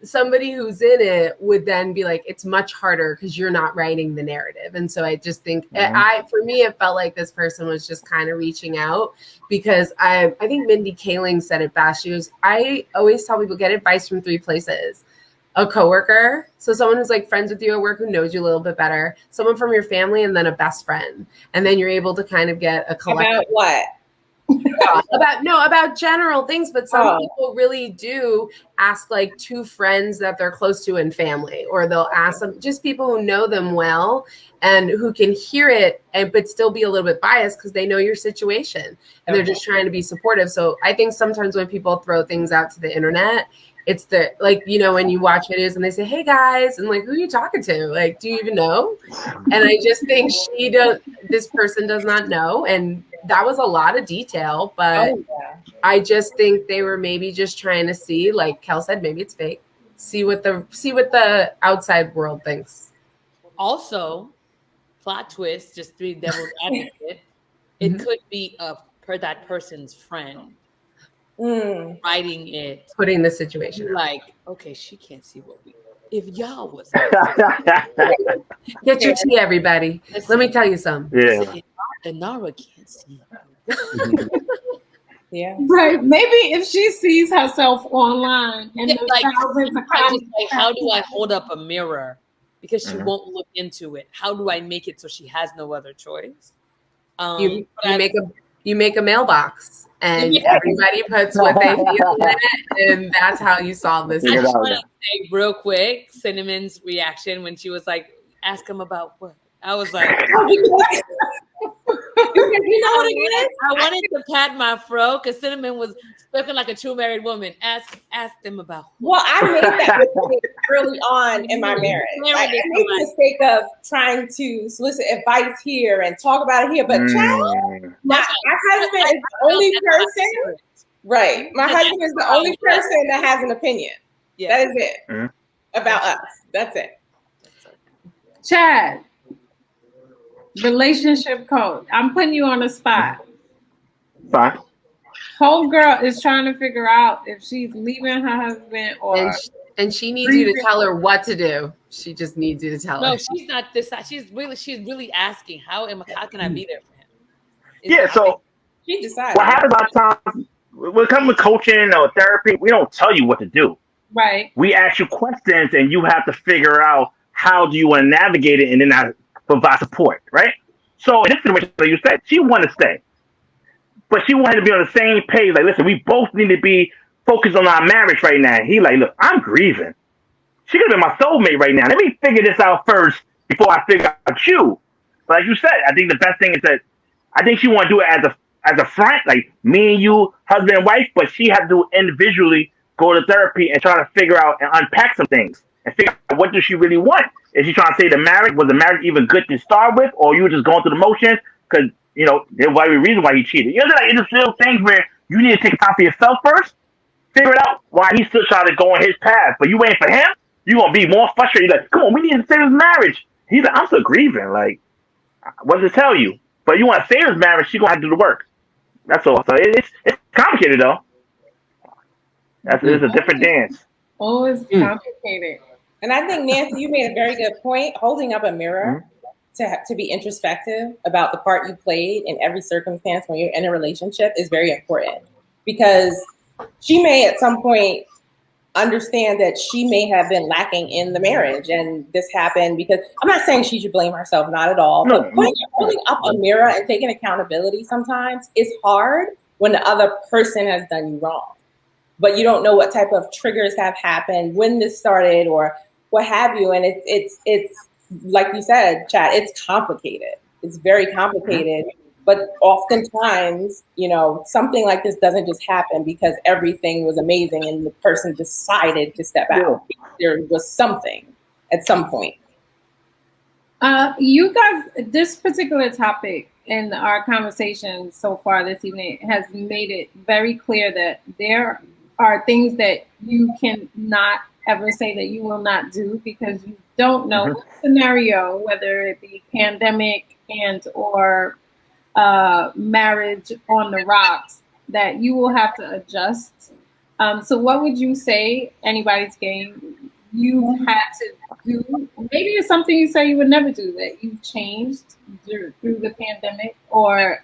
somebody who's in it would then be like, it's much harder because you're not writing the narrative. And so I just think, for me, it felt like this person was just kind of reaching out because I think Mindy Kaling said it best. She goes, I always tell people get advice from 3 places. A coworker, so someone who's like friends with you at work who knows you a little bit better, someone from your family, and then a best friend. And then you're able to kind of get a collective. About what? About general things, but some people really do ask like 2 friends that they're close to in family, or they'll ask them just people who know them well and who can hear it but still be a little bit biased because they know your situation and they're just trying to be supportive. So I think sometimes when people throw things out to the internet, it's the, like, you know, when you watch videos and they say, hey guys, and like, who are you talking to? Like, do you even know? And I just think this person does not know. And that was a lot of detail, but I just think they were maybe just trying to see, like Kel said, maybe it's fake. See what the outside world thinks. Also, plot twist, just to be devil's advocate, it could be that person's friend. Writing it, putting the situation like, okay, she can't see what we. If y'all was get your tea, everybody. Let me tell you something. Yeah, Inara can't see. Yeah, right. Maybe if she sees herself online and like, thousands of comments, like, how do I hold up a mirror because she won't look into it? How do I make it so she has no other choice? You make a mailbox. And everybody puts what they feel in it, and that's how you solve this. I just want to say real quick, Cinnamon's reaction when she was like, ask him about what? I was like, you know what it is? I wanted to pat my fro because Cinnamon was looking like a true married woman. Ask them about what? Well, I made that mistake early on in my marriage. I made the mistake of trying to solicit advice here and talk about it here, but my husband is the only person. Right. My husband is the only person that has an opinion. Yeah. That is it. About us. That's it. Chad, relationship coach. I'm putting you on the spot. Fine. Homegirl is trying to figure out if she's leaving her husband or. And she needs you to tell her what to do. She just needs you to tell her. No, she's not this. She's really asking, how can I be there for him? Yeah, so she decides. What happens a lot of times when it comes to coaching or therapy, we don't tell you what to do. Right. We ask you questions and you have to figure out how do you want to navigate it and then I provide support, right? So in this situation, like you said, she wanted to stay. But she wanted to be on the same page. Like, listen, we both need to be focused on our marriage right now. He like, look, I'm grieving. She could have been my soulmate right now. Let me figure this out first before I figure out you. But like you said, I think the best thing is that I think she want to do it as a front, like me and you, husband and wife, but she had to individually go to therapy and try to figure out and unpack some things and figure out what does she really want. Is she trying to say was the marriage even good to start with, or you were just going through the motions because, you know, there was a reason why he cheated. You know, like, it's just little things where you need to take time for yourself first, figure it out why he's still trying to go on his path, but you waiting for him, you're going to be more frustrated. Like, come on, we need to save this marriage. He's like, I'm still grieving. Like, what to tell you? But you want to save this marriage, she's going to have to do the work. That's all. So it's complicated, though. It's a different dance. Oh, it's complicated. And I think, Nancy, you made a very good point. Holding up a mirror to be introspective about the part you played in every circumstance when you're in a relationship is very important. Because she may at some point understand that she may have been lacking in the marriage, and this happened because I'm not saying she should blame herself, not at all. No, But holding up a mirror and taking accountability sometimes is hard when the other person has done you wrong, but you don't know what type of triggers have happened, when this started, or what have you. And it's like you said, Chad, it's complicated. It's very complicated. But oftentimes, something like this doesn't just happen because everything was amazing and the person decided to step out. There was something at some point. You guys, this particular topic in our conversation so far this evening has made it very clear that there are things that you cannot ever say that you will not do because you don't know what scenario, whether it be pandemic and or marriage on the rocks, that you will have to adjust. So what would you say, anybody's game, you had to do? Maybe it's something you say you would never do that you changed through the pandemic, or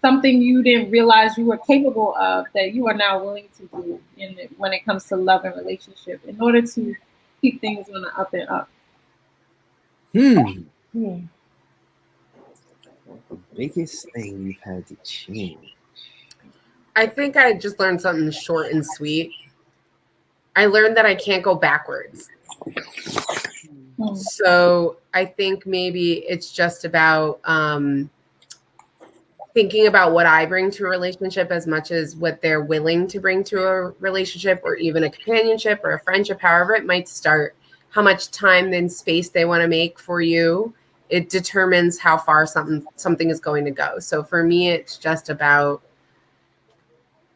something you didn't realize you were capable of that you are now willing to do when it comes to love and relationship in order to keep things on the up and up. The biggest thing you've had to change. I think I just learned something short and sweet. I learned that I can't go backwards. So I think maybe it's just about thinking about what I bring to a relationship as much as what they're willing to bring to a relationship, or even a companionship or a friendship, however it might start, how much time and space they want to make for you. It determines how far something is going to go. So for me, it's just about,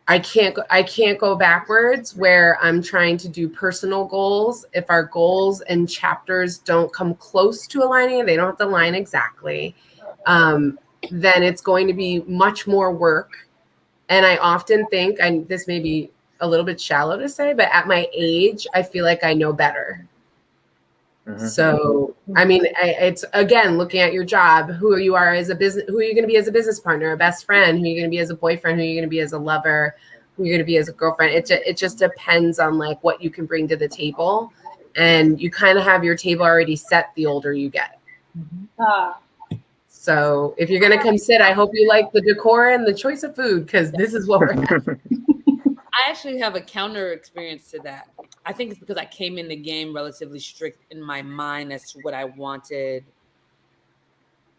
I can't go backwards where I'm trying to do personal goals. If our goals and chapters don't come close to aligning, and they don't have to align exactly, then it's going to be much more work. And I often think, and this may be a little bit shallow to say, but at my age, I feel like I know better. So, I mean, it's again, looking at your job, who you are as a business, who are you going to be as a business partner, a best friend, who are you going to be as a boyfriend, who are you going to be as a lover, who you're going to be as a girlfriend. It just depends on like what you can bring to the table. And you kind of have your table already set the older you get. So if you're going to come sit, I hope you like the decor and the choice of food, because this is what we're having. I actually have a counter experience to that. I think it's because I came in the game relatively strict in my mind as to what I wanted.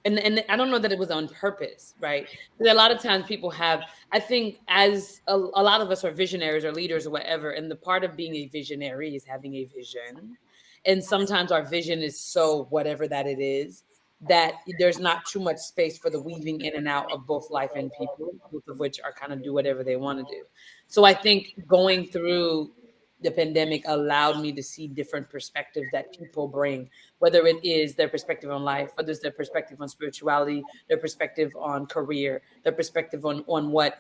And I don't know that it was on purpose, right? Because a lot of times people have, I think as a lot of us are visionaries or leaders or whatever, and the part of being a visionary is having a vision. And sometimes our vision is so whatever that it is, that there's not too much space for the weaving in and out of both life and people, both of which are kind of do whatever they want to do. So I think going through the pandemic allowed me to see different perspectives that people bring, whether it is their perspective on life, whether it's their perspective on spirituality, their perspective on career, their perspective on what,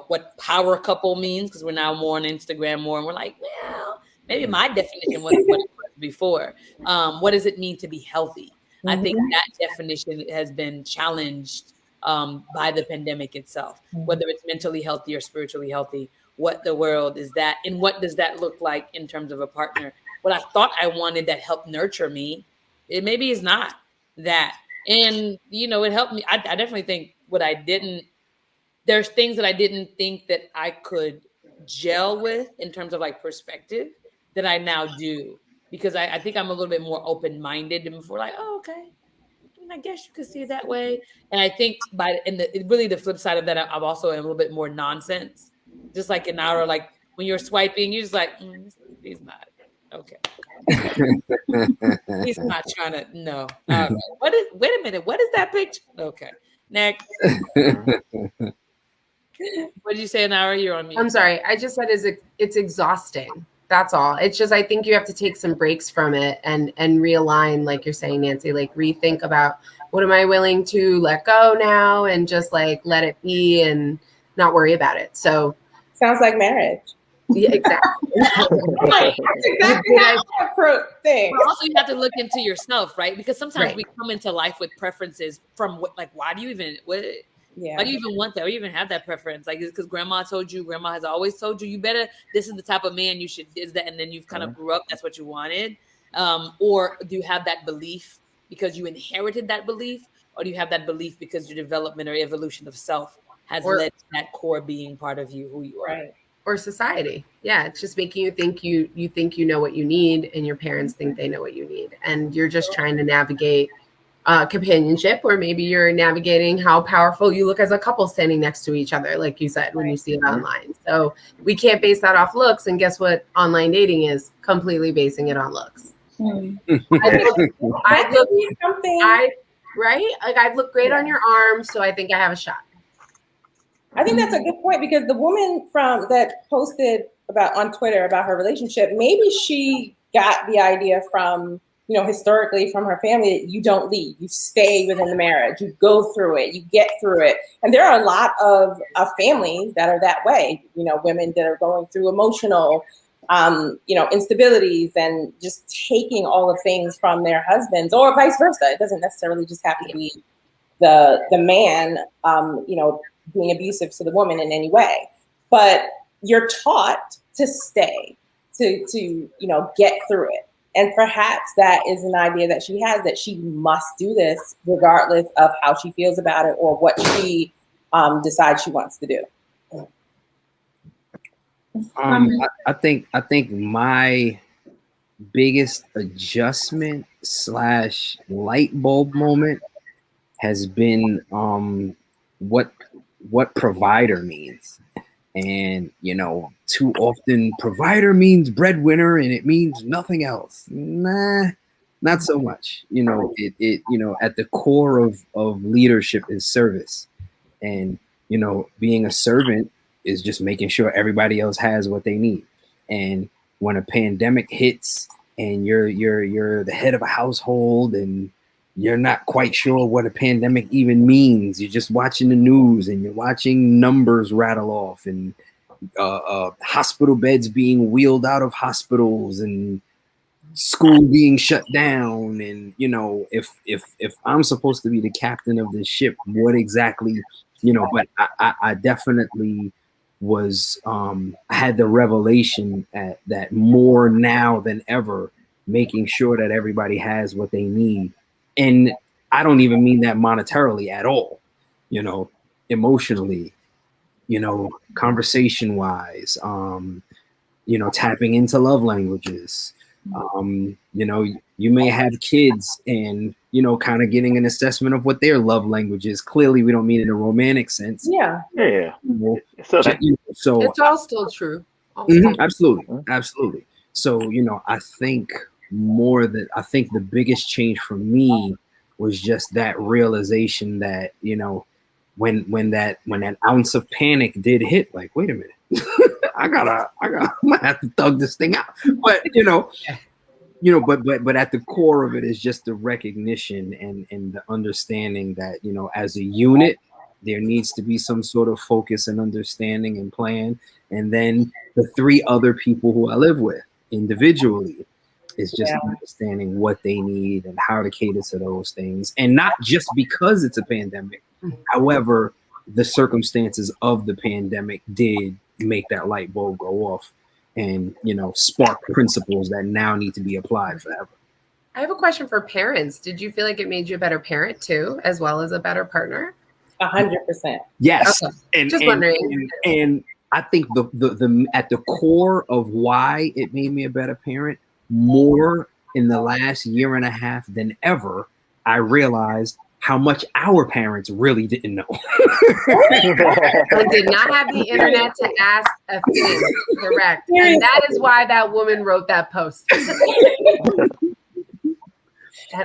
what power couple means, because we're now more on Instagram more, and we're like, well, maybe my definition wasn't what it was before. What does it mean to be healthy? I think that definition has been challenged by the pandemic itself, whether it's mentally healthy or spiritually healthy. What the world is that, and what does that look like in terms of a partner? What I thought I wanted that helped nurture me, it maybe is not that. And, it helped me. I definitely think there's things that I didn't think that I could gel with in terms of like perspective that I now do. Because I think I'm a little bit more open-minded than before, like, oh, okay. I guess you could see it that way. And I think really the flip side of that, I'm also a little bit more nonsense. Just like Inara, like when you're swiping, you're just like, he's not. Okay. He's not trying to, no. Wait a minute. What is that picture? Okay. Next. What did you say, Inara? You're on mute. I'm sorry. I just said it's exhausting. That's all. It's just, I think you have to take some breaks from it and realign, like you're saying, Nancy, like rethink about what am I willing to let go now and just like let it be and not worry about it. So sounds like marriage. Yeah, exactly. Right. That's exactly how I approach things. But also you have to look into yourself, right? Because sometimes we come into life with preferences from why do you even, Yeah. Why do you even want that? Or even have that preference? Like, it's because grandma told you, grandma has always told you, you better, this is the type of man you should, is that, and then you've kind of grew up, that's what you wanted. Or do you have that belief because you inherited that belief? Or do you have that belief because your development or evolution of self has led to that core being part of you, who you are? Right. Or society. Yeah, it's just making you think you think you know what you need, and your parents think they know what you need, and you're just trying to navigate companionship, or maybe you're navigating how powerful you look as a couple standing next to each other, like you said, when you see it online. So we can't base that off looks, and guess what? Online dating is completely basing it on looks. I look great on your arm, so I think I have a shot. I think that's a good point, because the woman that posted on Twitter about her relationship, maybe she got the idea from, historically from her family, that you don't leave, you stay within the marriage, you go through it, you get through it. And there are a lot of families that are that way, women that are going through emotional, instabilities and just taking all the things from their husbands, or vice versa. It doesn't necessarily just have to be the man, being abusive to the woman in any way, but you're taught to stay, to get through it. And perhaps that is an idea that she has, that she must do this regardless of how she feels about it or what she decides she wants to do. I think my biggest adjustment / light bulb moment has been what provider means. And too often provider means breadwinner and it means nothing else. Nah, not so much. It at the core of leadership is service. And being a servant is just making sure everybody else has what they need. And when a pandemic hits and you're the head of a household and you're not quite sure what a pandemic even means, you're just watching the news and you're watching numbers rattle off and hospital beds being wheeled out of hospitals and school being shut down. And if I'm supposed to be the captain of this ship, what exactly, but I definitely was I had the revelation that more now than ever, making sure that everybody has what they need. And I don't even mean that monetarily at all, emotionally, conversation wise, tapping into love languages. You may have kids and, kind of getting an assessment of what their love language is. Clearly, we don't mean it in a romantic sense. Yeah. So it's all still true. Absolutely. So, I think the biggest change for me was just that realization that, when that ounce of panic did hit, like, wait a minute, I might have to thug this thing out. But, but at the core of it is just the recognition and the understanding that, as a unit, there needs to be some sort of focus and understanding and plan. And then the 3 other people who I live with individually is just understanding what they need and how to cater to those things. And not just because it's a pandemic. However, the circumstances of the pandemic did make that light bulb go off and, spark principles that now need to be applied forever. I have a question for parents. Did you feel like it made you a better parent too, as well as a better partner? 100%. Yes. Okay. And, just wondering. And I think the at the core of why it made me a better parent, more in the last year and a half than ever, I realized how much our parents really didn't know. And did not have the internet to ask a thing. Correct. And that is why that woman wrote that post. That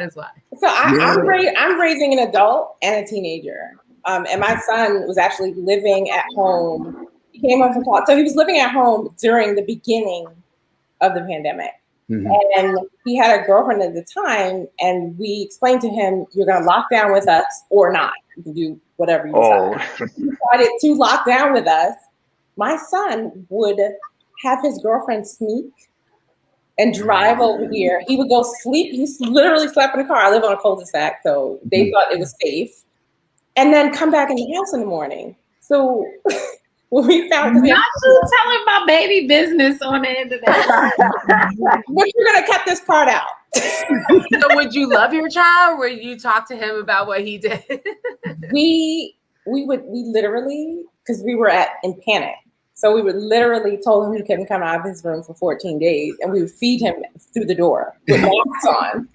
is why. So I'm raising an adult and a teenager. And my son was actually living at home. He came home from college. So he was living at home during the beginning of the pandemic. Mm-hmm. And he had a girlfriend at the time, and we explained to him, you're going to lock down with us or not. You can do whatever you decide. He decided to lock down with us. My son would have his girlfriend sneak and drive over here. He would go sleep. He literally slept in the car. I live on a cul-de-sac, so they thought it was safe. and then come back in the house in the morning. So when we found not you telling my baby business on the internet. but you're gonna cut this part out. So would you love your child? Would you talk to him about what he did? we literally, because we were in panic. So we would literally told him he couldn't come out of his room for 14 days, and we would feed him through the door with masks on.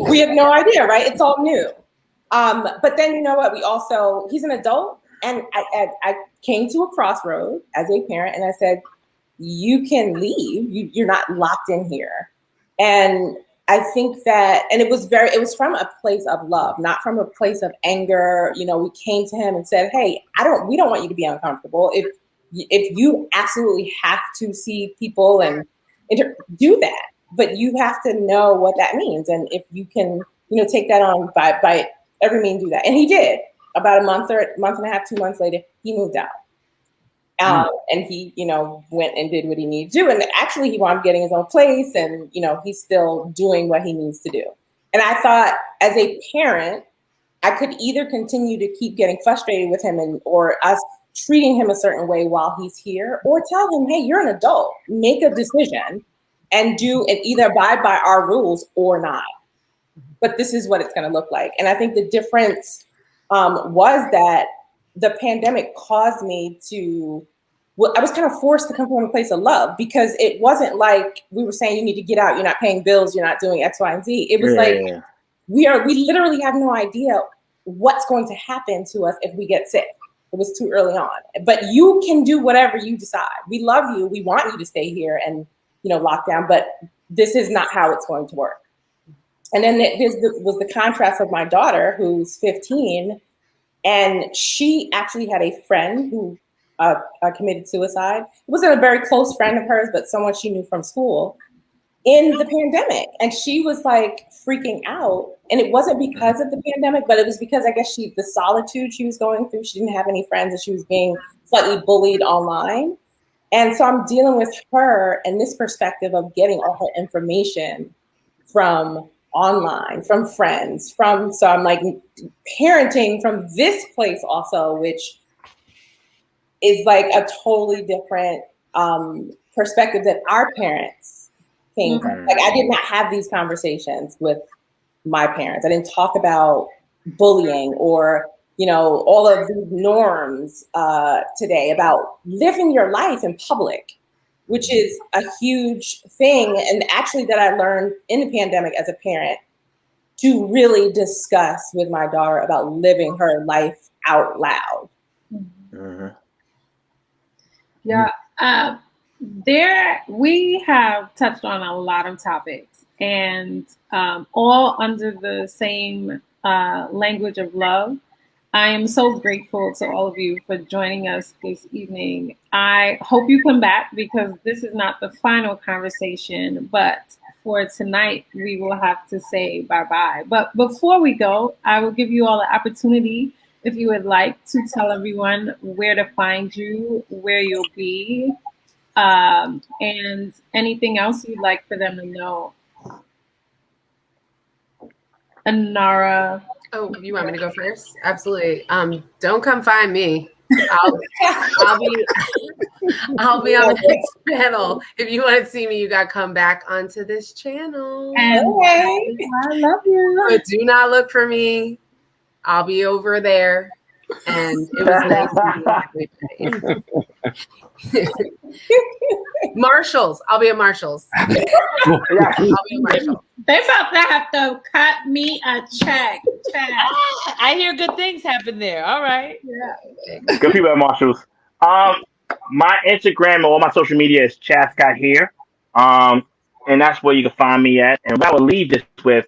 We had no idea, right? It's all new. But then you know what? He's an adult, and I came to a crossroad as a parent, and I said, you can leave. You're not locked in here. And I think that, and it was from a place of love, not from a place of anger. You know, we came to him and said, hey, we don't want you to be uncomfortable. If you absolutely have to see people and do that, but you have to know what that means. And if you can, take that on by every means, do that. And he did. About a month and a half, 2 months later, he moved out. And he, went and did what he needed to do. And actually he wound up getting his own place, and, he's still doing what he needs to do. And I thought, as a parent, I could either continue to keep getting frustrated with him or us treating him a certain way while he's here, or tell him, hey, you're an adult, make a decision and either abide by our rules or not. But this is what it's going to look like. And I think the difference was that the pandemic caused me to, I was kind of forced to come from a place of love, because it wasn't like we were saying, you need to get out, you're not paying bills, you're not doing X, Y, and Z. It was we literally have no idea what's going to happen to us if we get sick. It was too early on, but you can do whatever you decide. We love you. We want you to stay here and, lock down, but this is not how it's going to work. And then was the contrast of my daughter, who's 15, and she actually had a friend who committed suicide. It wasn't a very close friend of hers, but someone she knew from school in the pandemic. And she was like freaking out. And it wasn't because of the pandemic, but it was because I guess the solitude she was going through, she didn't have any friends, and she was being slightly bullied online. And so I'm dealing with her and this perspective of getting all her information from online, from friends, so I'm like parenting from this place also, which is like a totally different perspective that our parents came from. Like, I did not have these conversations with my parents. I didn't talk about bullying or, all of these norms today about living your life in public, which is a huge thing. And actually that I learned in the pandemic as a parent to really discuss with my daughter about living her life out loud. Yeah. We have touched on a lot of topics, and all under the same language of love. I am so grateful to all of you for joining us this evening. I hope you come back, because this is not the final conversation, but for tonight, we will have to say bye-bye. But before we go, I will give you all the opportunity, if you would like, to tell everyone where to find you, where you'll be, and anything else you'd like for them to know. Anara. Oh, you want me to go first? Absolutely. Don't come find me. I'll be on the next panel. If you want to see me, you got to come back onto this channel. And I love you. But do not look for me. I'll be over there. And it was nice to meet everybody. Marshalls. I'll be at Marshalls. I'll be a Marshall. They about to have to cut me a check. I hear good things happen there. All right. Yeah. Good people at Marshalls. My Instagram and all my social media is Chad Scott here. And that's where you can find me at. And what I would leave this with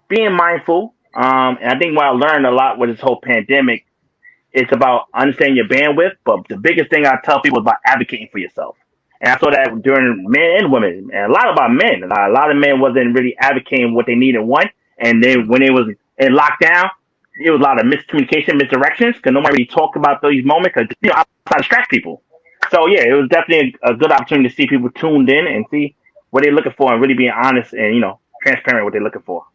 being mindful. And I think what I learned a lot with this whole pandemic, it's about understanding your bandwidth. But the biggest thing I tell people is about advocating for yourself. And I saw that during men and women, and a lot about men. A lot of men wasn't really advocating what they need and want. And then when it was in lockdown, it was a lot of miscommunication, misdirections, because nobody really talked about these moments, because I try to distract people. So yeah, it was definitely a good opportunity to see people tuned in and see what they're looking for, and really being honest and transparent what they're looking for.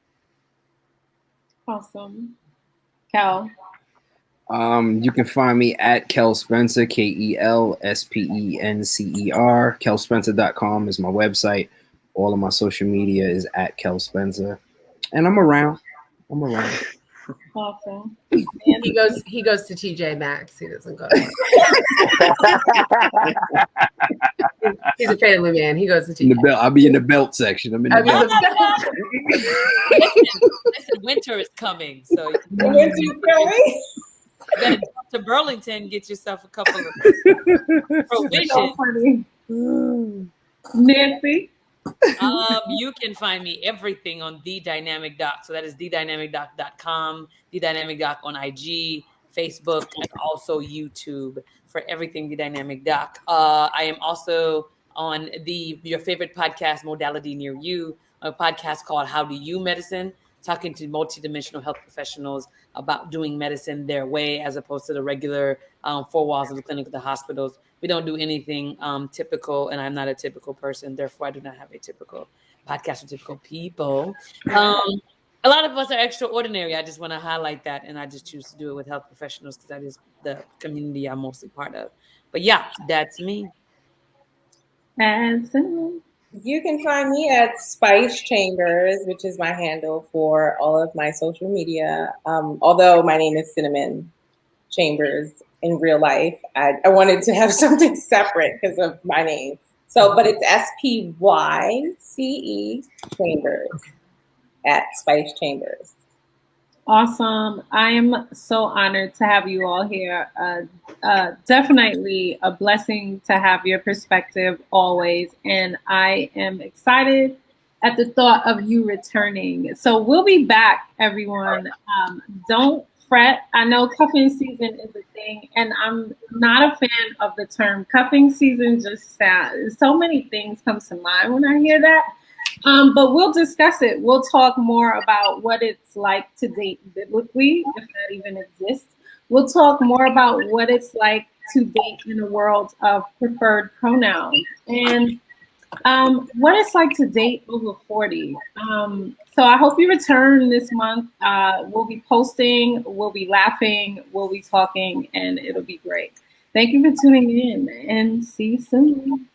Awesome. Kel. You can find me at Kel Spencer, KELSPENCER. KelSpencer.com is my website. All of my social media is at Kel Spencer. And I'm around. Awesome. He goes to TJ Maxx. He doesn't go. He's a family man. He goes to TJ. I'll be in the belt section. I'm in the belt. Listen, winter is coming, so then to Burlington, get yourself a couple of provisions. So funny. Nancy. You can find me everything on The Dynamic Doc. So that is thedynamicdoc.com, The Dynamic Doc on IG, Facebook, and also YouTube for everything The Dynamic Doc. I am also on your favorite podcast modality near you, a podcast called How Do You Medicine, talking to multidimensional health professionals about doing medicine their way as opposed to the regular four walls of the clinic, the hospitals. We don't do anything typical, and I'm not a typical person. Therefore, I do not have a typical podcast with typical people. A lot of us are extraordinary. I just want to highlight that, and I just choose to do it with health professionals because that is the community I'm mostly part of. But yeah, that's me. And Cinnamon. You can find me at Spice Chambers, which is my handle for all of my social media. Although my name is Cinnamon Chambers in real life, I wanted to have something separate because of my name. So, but it's SPYCE Chambers at Spice Chambers. Awesome. I am so honored to have you all here. Definitely a blessing to have your perspective always. And I am excited at the thought of you returning. So we'll be back, everyone. Don't fret. I know cuffing season is a thing, and I'm not a fan of the term cuffing season. Just so many things come to mind when I hear that. But we'll discuss it. We'll talk more about what it's like to date biblically, if that even exists. We'll talk more about what it's like to date in a world of preferred pronouns and what it's like to date over 40. So I hope you return this month. We'll be posting, we'll be laughing, we'll be talking, and it'll be great. Thank you for tuning in, and see you soon.